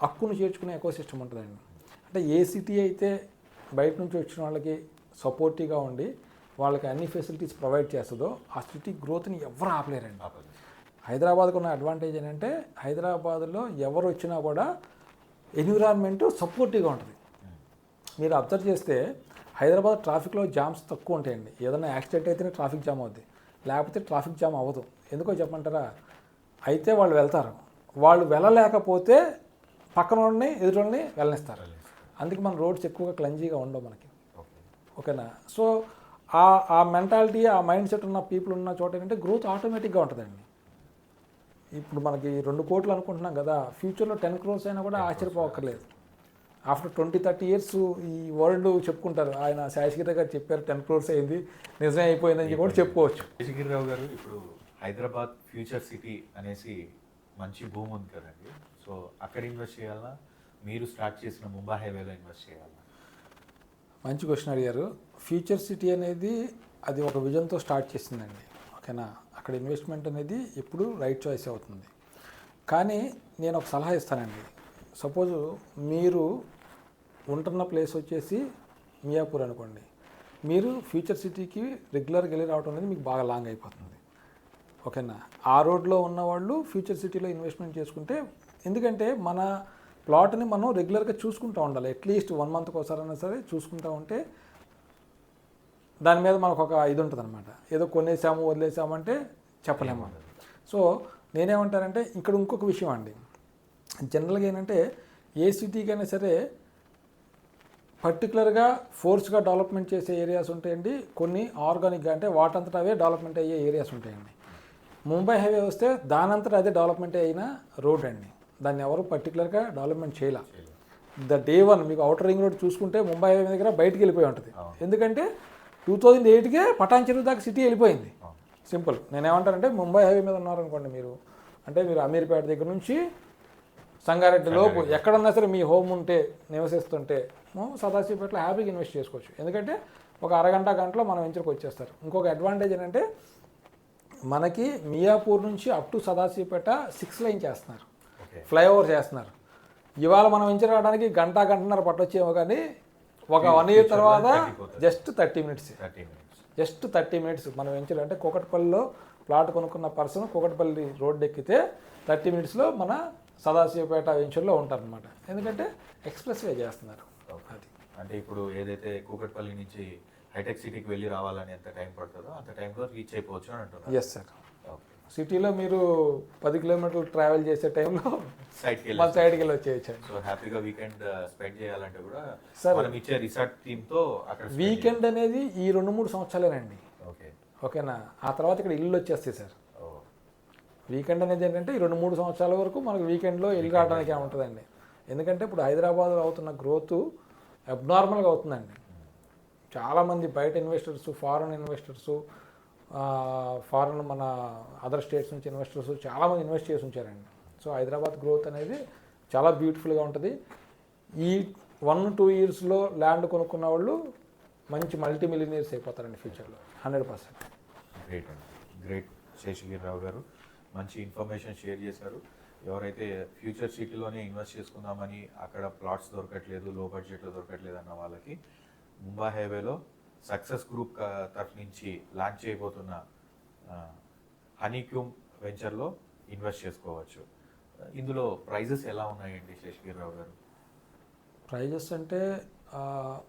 హక్కును చేర్చుకునే ఎకో సిస్టమ్ ఉంటుందండి. అంటే ఏ సిటీ అయితే బయట నుంచి వచ్చిన వాళ్ళకి సపోర్టివ్గా ఉండి వాళ్ళకి అన్ని ఫెసిలిటీస్ ప్రొవైడ్ చేస్తుందో ఆ సిటీ గ్రోత్ని ఎవరు ఆపలేరండి. హైదరాబాద్కు ఉన్న అడ్వాంటేజ్ ఏంటంటే హైదరాబాద్లో ఎవరు వచ్చినా కూడా ఎన్విరాన్మెంట్ సపోర్టివ్గా ఉంటుంది. మీరు అబ్జర్వ్ చేస్తే హైదరాబాద్ ట్రాఫిక్లో జామ్స్ తక్కువ ఉంటాయండి. ఏదైనా యాక్సిడెంట్ అయితేనే ట్రాఫిక్ జామ్ అవుద్ది, లేకపోతే ట్రాఫిక్ జామ్ అవ్వదు. ఎందుకో చెప్పమంటారా? అయితే వాళ్ళు వెళ్తారు, వాళ్ళు వెళ్ళలేకపోతే పక్కన వాళ్ళని ఎదురుని వెళ్ళనిస్తారు. అందుకే మన రోడ్స్ ఎక్కువగా క్లంజీగా ఉండవు మనకి. ఓకేనా? సో ఆ మెంటాలిటీ, ఆ మైండ్ సెట్ ఉన్న పీపుల్ ఉన్న చోట ఏంటంటే గ్రోత్ ఆటోమేటిక్గా ఉంటుందండి. ఇప్పుడు మనకి 2 కోట్లు అనుకుంటున్నాం కదా, ఫ్యూచర్లో 10 crores అయినా కూడా ఆశ్చర్యపోవక్కర్లేదు. ఆఫ్టర్ 20-30 years ఈ వరల్డ్ చెప్పుకుంటారు, ఆయన శేషగిరి గారు చెప్పారు 10 crores అయింది, నిజమే అయిపోయిందని కూడా చెప్పుకోవచ్చు. శేషగిరిరావు గారు, ఇప్పుడు హైదరాబాద్ ఫ్యూచర్ సిటీ అనేసి మంచి భూమి ఉంది కదండి, సో అక్కడ ఇన్వెస్ట్ చేయాలా, మీరు స్టార్ట్ చేసిన ముంబై హైవేలో ఇన్వెస్ట్ చేయాలా? మంచి క్వశ్చన్ అడిగారు. ఫ్యూచర్ సిటీ అనేది అది ఒక విజన్తో స్టార్ట్ చేసిందండి. ఓకేనా, అక్కడ ఇన్వెస్ట్మెంట్ అనేది ఎప్పుడు రైట్ చాయిస్ అవుతుంది. కానీ నేను ఒక సలహా ఇస్తానండి. సపోజ్ మీరు ఉంటున్న ప్లేస్ వచ్చేసి మియాపూర్ అనుకోండి, మీరు ఫ్యూచర్ సిటీకి రెగ్యులర్గా వెళ్ళి రావడం అనేది మీకు బాగా లాంగ్ అయిపోతుంది. ఓకేనా, ఆ రోడ్లో ఉన్నవాళ్ళు ఫ్యూచర్ సిటీలో ఇన్వెస్ట్మెంట్ చేసుకుంటే, ఎందుకంటే మన ప్లాట్ని మనం రెగ్యులర్గా చూసుకుంటూ ఉండాలి. అట్లీస్ట్ 1 మంత్కి ఒకసారైనా సరే చూసుకుంటూ ఉంటే దాని మీద మనకు ఒక ఇది ఉంటుంది అనమాట. ఏదో కొనేసాము వదిలేసామంటే చెప్పలేము. సో నేనేమంటానంటే ఇక్కడ ఇంకొక విషయం అండి, జనరల్గా ఏంటంటే ఏ సిటీకైనా సరే పర్టికులర్గా ఫోర్స్గా డెవలప్మెంట్ చేసే ఏరియాస్ ఉంటాయండి, కొన్ని ఆర్గానిక్గా అంటే వాటంతటా అవే డెవలప్మెంట్ అయ్యే ఏరియాస్ ఉంటాయండి. ముంబై హైవే వస్తే దానంతటా అదే డెవలప్మెంట్ అయిన రోడ్ అండి, దాన్ని ఎవరు పర్టికులర్గా డెవలప్మెంట్ చేయాల. డే 1 మీకు అవుటర్ రింగ్ రోడ్ చూసుకుంటే ముంబై హైవే దగ్గర బయటికి వెళ్ళిపోయి ఉంటుంది. ఎందుకంటే 2008కే పటాన్ చెరువు దాకా సిటీ వెళ్ళిపోయింది. సింపుల్. నేనేమంటానంటే ముంబై హైవే మీద ఉన్నారనుకోండి మీరు, అంటే మీరు అమీర్పేట దగ్గర నుంచి సంగారెడ్డి లోపు ఎక్కడన్నా సరే మీ హోమ్ ఉంటే నివసిస్తుంటే సదాశివపేటలో హ్యాపీగా ఇన్వెస్ట్ చేసుకోవచ్చు. ఎందుకంటే ఒక గంటలో మనం వెంచర్కి వచ్చేస్తారు. ఇంకొక అడ్వాంటేజ్ ఏంటంటే మనకి మియాపూర్ నుంచి అప్ టు సదాశివపేట 6 లైన్ చేస్తున్నారు, ఫ్లైఓవర్ చేస్తున్నారు. ఇవాళ మనం వెంచర్ రావడానికి గంటన్నర పట్టొచ్చేమో, కానీ ఒక 1 ఇయర్ తర్వాత జస్ట్ 30 మినిట్స్. జస్ట్ 30 మినిట్స్ మనం వెంచర్ అంటే కూకట్పల్లిలో ప్లాట్ కొనుక్కున్న పర్సన్ కూకట్పల్లి రోడ్డు ఎక్కితే 30 మినిట్స్లో మన సదాశివపేట వెంచర్లో ఉంటారనమాట. ఎందుకంటే ఎక్స్ప్రెస్ వే చేస్తున్నారు. అది అంటే ఇప్పుడు ఏదైతే కూకట్పల్లి నుంచి హైటెక్ సిటీకి వెళ్ళి రావాలని ఎంత టైం పడుతుందో అంత టైంలో రీచ్ అయిపోవచ్చు అని అంటున్నారు. Yes sir. సిటీలో మీరు 10 కిలోమీటర్లు ట్రావెల్ చేసే టైంలో సైడ్కి వెళ్ళి వచ్చేయచ్చు. సో హ్యాపీగా వీకెండ్ స్పెండ్ చేయాలంటే కూడా సార్ మనం ఇచ్చే రిసార్ట్ టీమ్తో అక్కడ వీకెండ్ అనేది ఈ 2-3 సంవత్సరాలేనండి. ఓకే, ఓకేనా, ఆ తర్వాత ఇక్కడ ఇల్లు వచ్చేస్తాయి సార్. వీకెండ్ అనేది ఏంటంటే ఈ 2-3 సంవత్సరాల వరకు మనకు వీకెండ్లో ఇల్లు రావడానికి ఉంటుందండి. ఎందుకంటే ఇప్పుడు హైదరాబాద్లో అవుతున్న గ్రోత్ అబ్నార్మల్గా అవుతుందండి. చాలామంది బయట ఇన్వెస్టర్స్, ఫారెన్ ఇన్వెస్టర్స్, ఫారెన్ మన అదర్ స్టేట్స్ నుంచి ఇన్వెస్టర్స్ చాలామంది ఇన్వెస్ట్ చేసి ఉంచారండి. సో హైదరాబాద్ గ్రోత్ అనేది చాలా బ్యూటిఫుల్గా ఉంటుంది. ఈ 1-2 ఇయర్స్లో ల్యాండ్ కొనుక్కున్న వాళ్ళు మంచి మల్టీ మిలియనీర్స్ అయిపోతారండి ఫ్యూచర్లో 100%. గ్రేట్ అండి, గ్రేట్. శేషగిరిరావు గారు మంచి ఇన్ఫర్మేషన్ షేర్ చేశారు. ఎవరైతే ఫ్యూచర్ సిటీలోనే ఇన్వెస్ట్ చేసుకుందామని అక్కడ ప్లాట్స్ దొరకట్లేదు, లో బడ్జెట్లో దొరకట్లేదు అన్న వాళ్ళకి ముంబై హైవేలో సక్సెస్ గ్రూప్ తరఫు నుంచి లాంచ్ చేయబోతున్న హనీక్యూమ్ వెంచర్లో ఇన్వెస్ట్ చేసుకోవచ్చు. ఇందులో ప్రైజెస్ ఎలా ఉన్నాయండి శేషగిరిరావు గారు? ప్రైజెస్ అంటే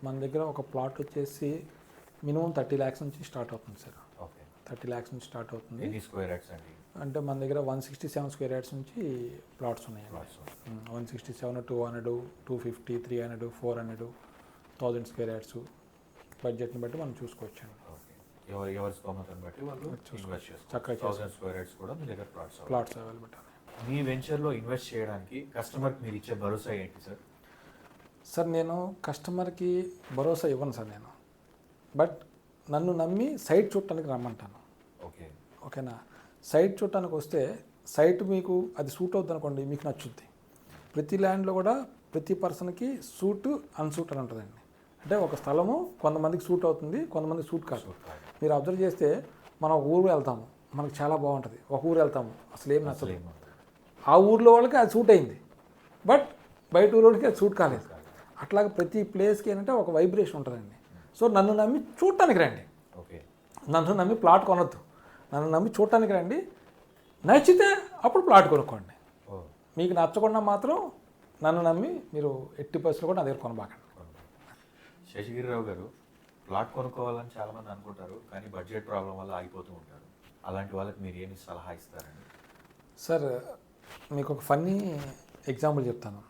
మన దగ్గర ఒక ప్లాట్ వచ్చేసి మినిమం 30 lakhs నుంచి స్టార్ట్ అవుతుంది సార్. ఓకే, 30 lakhs నుంచి స్టార్ట్ అవుతుంది. ఎన్ని స్క్వేర్ యార్డ్స్ అండి? అంటే మన దగ్గర 167 స్క్వేర్ యార్డ్స్ నుంచి ప్లాట్స్ ఉన్నాయి. 167, 200, 250, 300, 400, 1000 స్క్వేర్ యార్డ్స్ బడ్జెట్ని బట్టి మనం చూసుకోవచ్చండి. ఓకే, ఎవరి స్తోమతను బట్టి వాళ్ళు ఇన్వెస్ట్ చేసుకోవచ్చు. చక్కగా 1000 స్క్వేర్ యార్డ్స్ కూడా మీ దగ్గర ప్లాట్స్ అవైలబుల్. మీ వెంచర్లో ఇన్వెస్ట్ చేయడానికి కస్టమర్కి మీరు ఇచ్చే భరోసా ఏంటి సార్? సార్ నేను కస్టమర్కి భరోసా ఇవ్వను సార్ నేను, బట్ నన్ను నమ్మి సైట్ చూడటానికి రమ్మంటాను. ఓకే, ఓకేనా, సైట్ చూడటానికి వస్తే సైట్ మీకు అది సూట్ అవుతుంది అనుకోండి, మీకు నచ్చుద్ది. ప్రతి ల్యాండ్లో కూడా ప్రతి పర్సన్కి సూట్ అన్సూట్ అని ఉంటుందండి. అంటే ఒక స్థలము కొంతమందికి సూట్ అవుతుంది, కొంతమందికి సూట్ కాదు. మీరు అబ్జర్వ్ చేస్తే మనం ఒక ఊరు వెళ్తాము, మనకు చాలా బాగుంటుంది. ఒక ఊరు వెళ్తాము, అసలు ఏం నచ్చదు. ఆ ఊర్లో వాళ్ళకి అది సూట్ అయింది, బట్ బయట ఊరోడికి అది సూట్ కాలేదు. అట్లాగే ప్రతి ప్లేస్కి ఏంటంటే ఒక వైబ్రేషన్ ఉంటుందండి. సో నన్ను నమ్మి చూడటానికి రండి. ఓకే, నన్ను నమ్మి ప్లాట్ కొనొద్దు, నన్ను నమ్మి చూడటానికి రండి. నచ్చితే అప్పుడు ప్లాట్ కొనుక్కోండి. మీకు నచ్చకుండా మాత్రం నన్ను నమ్మి మీరు 80% కూడా నా దగ్గర కొనబాకండి. శేషగిరిరావు గారు, ప్లాట్ కొనుక్కోవాలని చాలామంది అనుకుంటారు, కానీ బడ్జెట్ ప్రాబ్లం వల్ల ఆగిపోతూ ఉంటారు. అలాంటి వాళ్ళకి మీరు ఏమి సలహా ఇస్తారండి? సార్ మీకు ఒక ఫన్నీ ఎగ్జాంపుల్ చెప్తాను.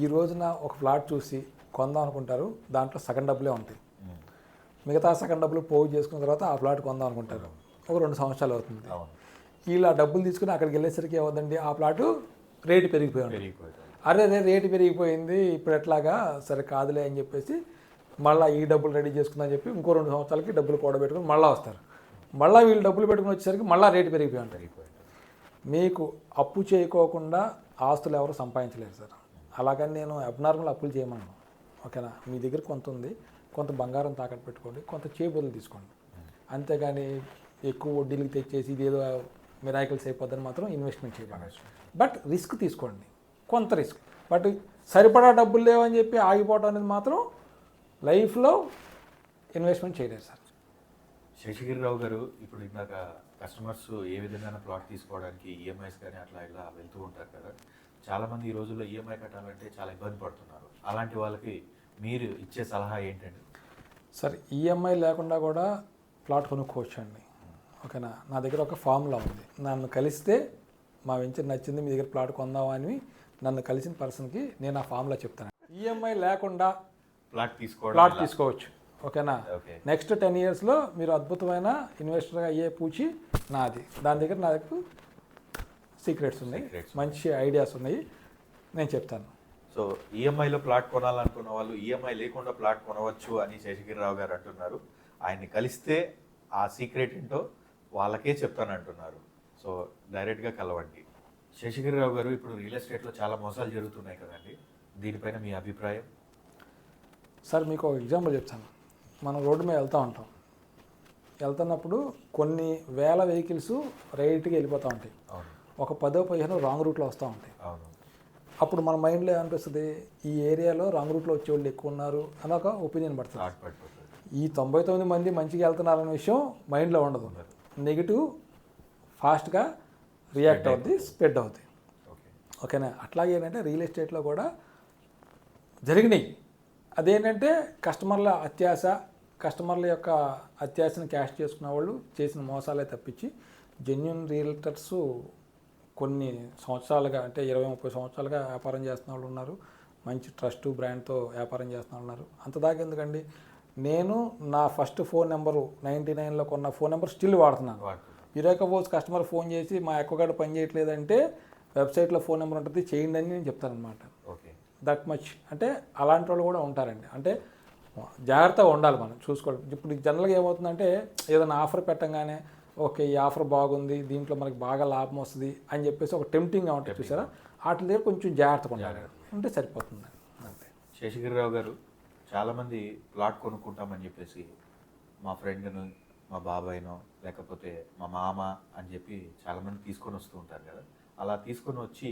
ఈ రోజున ఒక ప్లాట్ చూసి కొందాం అనుకుంటారు, దాంట్లో సగం డబ్బులే ఉంటాయి. మిగతా సగం డబ్బులు పోగు చేసుకున్న తర్వాత ఆ ప్లాట్ కొందాం అనుకుంటారు, ఒక 2 సంవత్సరాలు అవుతుంది. ఇలా డబ్బులు తీసుకుని అక్కడికి వెళ్ళేసరికి ఏమవుతుందండి, ఆ ప్లాటు రేటు పెరిగిపోయి ఉంటుంది. అరే రేటు పెరిగిపోయింది ఇప్పుడు ఎట్లాగా, సరే కాదులే అని చెప్పేసి మళ్ళీ ఈ డబ్బులు రెడీ చేసుకుందని చెప్పి ఇంకో 2 సంవత్సరాలకి డబ్బులు కూడబెట్టుకుని మళ్ళీ వస్తారు. మళ్ళీ వీళ్ళు డబ్బులు పెట్టుకుని వచ్చేసరికి మళ్ళీ రేటు పెరిగిపోయి ఉంటాయి. మీకు అప్పు చేయకోకుండా ఆస్తులు ఎవరు సంపాదించలేరు సార్. అలాగని నేను అబ్నార్మల్ అప్పులు చేయమన్నాను. ఓకేనా, మీ దగ్గర కొంత ఉంది, కొంత బంగారం తాకట్టు పెట్టుకోండి, కొంత చేబుదలు తీసుకోండి. అంతేగాని ఎక్కువ వడ్డీలకు తెచ్చేసి ఇదేదో మిరాకిల్స్ అయిపోద్దని మాత్రం ఇన్వెస్ట్మెంట్ చేయకండి. బట్ రిస్క్ తీసుకోండి, కొంత రిస్క్. బట్ సరిపడా డబ్బులు లేవని చెప్పి ఆగిపోవడం అనేది మాత్రం లైఫ్లో ఇన్వెస్ట్మెంట్ చేయలేదు సార్. శేషగిరిరావు గారు, ఇప్పుడు ఇందాక కస్టమర్స్ ఏ విధంగా ప్లాట్ తీసుకోవడానికి ఈఎంఐస్ కానీ అట్లా ఇలా వెళ్తూ ఉంటారు కదా, చాలామంది ఈ రోజుల్లో ఈఎంఐ కట్టాలంటే చాలా ఇబ్బంది పడుతున్నారు. అలాంటి వాళ్ళకి మీరు ఇచ్చే సలహా ఏంటండి? సార్, ఈఎంఐ లేకుండా కూడా ప్లాట్ కొనుక్కోవచ్చు అండి. ఓకేనా? నా దగ్గర ఒక ఫార్ములా ఉంది. నన్ను కలిస్తే మా వెంచర్ నచ్చింది, మీ దగ్గర ప్లాట్ కొందామా అని నన్ను కలిసిన పర్సన్కి నేను ఆ ఫార్ములా చెప్తాను. ఈఎంఐ లేకుండా ప్లాట్ తీసుకోవచ్చు. ఓకేనా? నెక్స్ట్ 10 yearsలో మీరు అద్భుతమైన ఇన్వెస్టర్గా అయ్యే పూచి నాది. నా దగ్గర సీక్రెట్స్ ఉన్నాయి, మంచి ఐడియాస్ ఉన్నాయి, నేను చెప్తాను. సో ఈఎంఐలో ప్లాట్ కొనాలనుకున్న వాళ్ళు ఈఎంఐ లేకుండా ప్లాట్ కొనవచ్చు అని శేషగిరిరావు గారు అంటున్నారు. ఆయన్ని కలిస్తే ఆ సీక్రెట్ ఏంటో వాళ్ళకే చెప్తానంటున్నారు. సో డైరెక్ట్గా కలవండి. శేషగిరిరావు గారు, ఇప్పుడు రియల్ ఎస్టేట్లో చాలా మోసాలు జరుగుతున్నాయి కదండి, దీనిపైన మీ అభిప్రాయం? సార్, మీకు ఒక ఎగ్జాంపుల్ చెప్తాను. మనం రోడ్డు మీద వెళ్తున్నప్పుడు కొన్ని వేల వెహికల్స్ రైట్గా వెళ్ళిపోతూ ఉంటాయి. ఒక 10-15 రాంగ్ రూట్లో వస్తూ ఉంటాయి. అప్పుడు మన మైండ్లో ఏమనిపిస్తుంది, ఈ ఏరియాలో రాంగ్ రూట్లో వచ్చేవాళ్ళు ఎక్కువ ఉన్నారు అని ఒక ఒపీనియన్ పడుతుంది. ఈ 99 మంది మంచిగా వెళ్తున్నారనే విషయం మైండ్లో ఉండదు. నెగిటివ్ ఫాస్ట్గా రియాక్ట్ అవుద్ది, స్ప్రెడ్ అవుద్ది. ఓకేనా? అట్లాగే ఏంటంటే రియల్ ఎస్టేట్లో కూడా జరిగినాయి. అదేంటంటే కస్టమర్ల యొక్క అత్యాశను క్యాష్ చేసుకున్న వాళ్ళు చేసిన మోసాలే తప్పించి జెన్యూన్ రియల్టర్స్ కొన్ని సంవత్సరాలుగా, అంటే 20-30 సంవత్సరాలుగా వ్యాపారం చేస్తున్న వాళ్ళు ఉన్నారు. మంచి ట్రస్ట్ బ్రాండ్తో వ్యాపారం చేస్తున్న వాళ్ళు ఉన్నారు. అంతదాకా ఎందుకండి, నేను నా ఫస్ట్ ఫోన్ నెంబరు 99లో కొన్న ఫోన్ నెంబర్ స్టిల్ వాడుతున్నాను. సపోజ్ కస్టమర్ ఫోన్ చేసి మా ఎక్కగాడు పని చేయట్లేదంటే వెబ్సైట్లో ఫోన్ నెంబర్ ఉంటుంది, చేయండి అని నేను చెప్తాను అనమాట. That much. అంటే అలాంటి వాళ్ళు కూడా ఉంటారండి. అంటే జాగ్రత్తగా ఉండాలి, మనం చూసుకోవాలి. ఇప్పుడు జనరల్గా ఏమవుతుందంటే ఏదైనా ఆఫర్ పెట్టంగానే ఓకే ఈ ఆఫర్ బాగుంది, దీంట్లో మనకి బాగా లాభం వస్తుంది అని చెప్పేసి ఒక టెంప్టింగ్గా ఉంటుంది చూసారా, వాటి దగ్గర కొంచెం జాగ్రత్తగా ఉండాలి, ఉంటే సరిపోతుంది అంతే. శేషగిరిరావు గారు, చాలామంది ప్లాట్ కొనుక్కుంటామని చెప్పేసి మా ఫ్రెండ్ను, మా బాబాయ్నో లేకపోతే మా మామ అని చెప్పి చాలామంది తీసుకొని వస్తూ ఉంటారు కదా, అలా తీసుకొని వచ్చి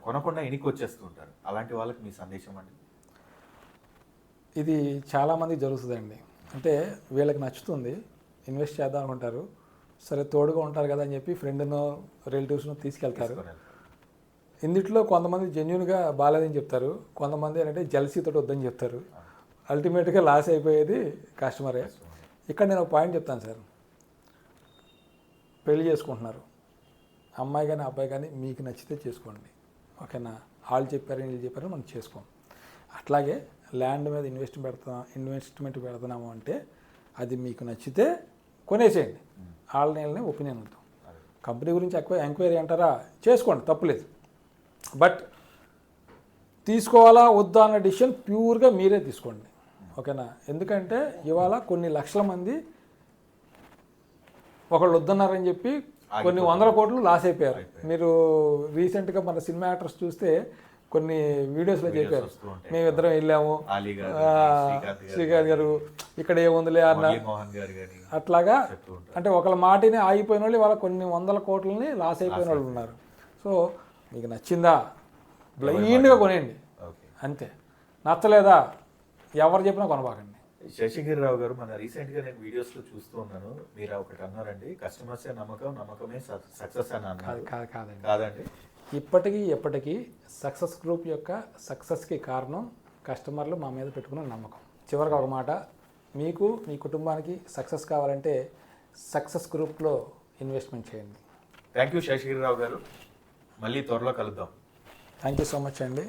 కొనకుండా ఎనికి వచ్చేస్తూ ఉంటారు. అలాంటి వాళ్ళకి మీ సందేశం అండి? ఇది చాలామంది జరుగుతుందండి. అంటే వీళ్ళకి నచ్చుతుంది, ఇన్వెస్ట్ చేద్దాం అనుకుంటారు, సరే తోడుగా ఉంటారు కదా అని చెప్పి ఫ్రెండ్నో రిలేటివ్స్నో తీసుకెళ్తారు. ఇందుట్లో కొంతమంది జెన్యున్గా బాగాలేదని చెప్తారు, కొంతమంది ఏంటంటే జెలసీతో వద్దని చెప్తారు. అల్టిమేట్గా లాస్ అయిపోయేది కస్టమరే. ఇక్కడ నేను ఒక పాయింట్ చెప్తాను సార్. పెళ్లి చేసుకుంటున్నారు, అమ్మాయి కానీ అబ్బాయి కానీ మీకు నచ్చితే చేసుకోండి. ఓకేనా? వాళ్ళు చెప్పారు వీళ్ళు చెప్పారు మనం చేసుకోం. అట్లాగే ల్యాండ్ మీద ఇన్వెస్ట్మెంట్ పెడుతున్నాము అంటే అది మీకు నచ్చితే కొనేసేయండి. వాళ్ళని ఒపీనియన్ వద్దాం. కంపెనీ గురించి ఎక్కువ ఎంక్వైరీ అంటారా, చేసుకోండి, తప్పులేదు. బట్ తీసుకోవాలా వద్దా అన్న డిసిషన్ ప్యూర్గా మీరే తీసుకోండి. ఓకేనా? ఎందుకంటే ఇవాళ కొన్ని లక్షల మంది ఒకళ్ళు వద్దన్నారని చెప్పి కొన్ని 100 కోట్లు లాస్ అయిపోయారు. మీరు రీసెంట్గా మన సినిమా యాక్టర్స్ చూస్తే కొన్ని వీడియోస్లో చెప్పారు, మేమిద్దరం వెళ్ళాము, శ్రీకాంత్ గారు ఇక్కడ ఏముందిలే అన్న, అట్లాగా. అంటే ఒకళ్ళ మాటని ఆగిపోయిన వాళ్ళు ఇవాళ కొన్ని 100 కోట్లని లాస్ అయిపోయిన వాళ్ళు ఉన్నారు. సో మీకు నచ్చిందా బ్లైండ్గా కొనేయండి అంతే, నచ్చలేదా ఎవరు చెప్పినా కొనబాకండి. శేషగిరిరావు గారు, మన రీసెంట్గా నేను వీడియోస్లో చూస్తూ ఉన్నాను, మీరు ఒకటి అన్నారండి, కస్టమర్సే నమ్మకమే సక్సెస్ అని అన్నారు. కాదండి, ఎప్పటికీ సక్సెస్ గ్రూప్ యొక్క సక్సెస్కి కారణం కస్టమర్లు మా మీద పెట్టుకున్న నమ్మకం. చివరిగా ఒక మాట, మీకు మీ కుటుంబానికి సక్సెస్ కావాలంటే సక్సెస్ గ్రూప్లో ఇన్వెస్ట్మెంట్ చేయండి. థ్యాంక్ యూ శేషగిరిరావు గారు, మళ్ళీ త్వరలో కలుద్దాం. థ్యాంక్ యూ సో మచ్ అండి.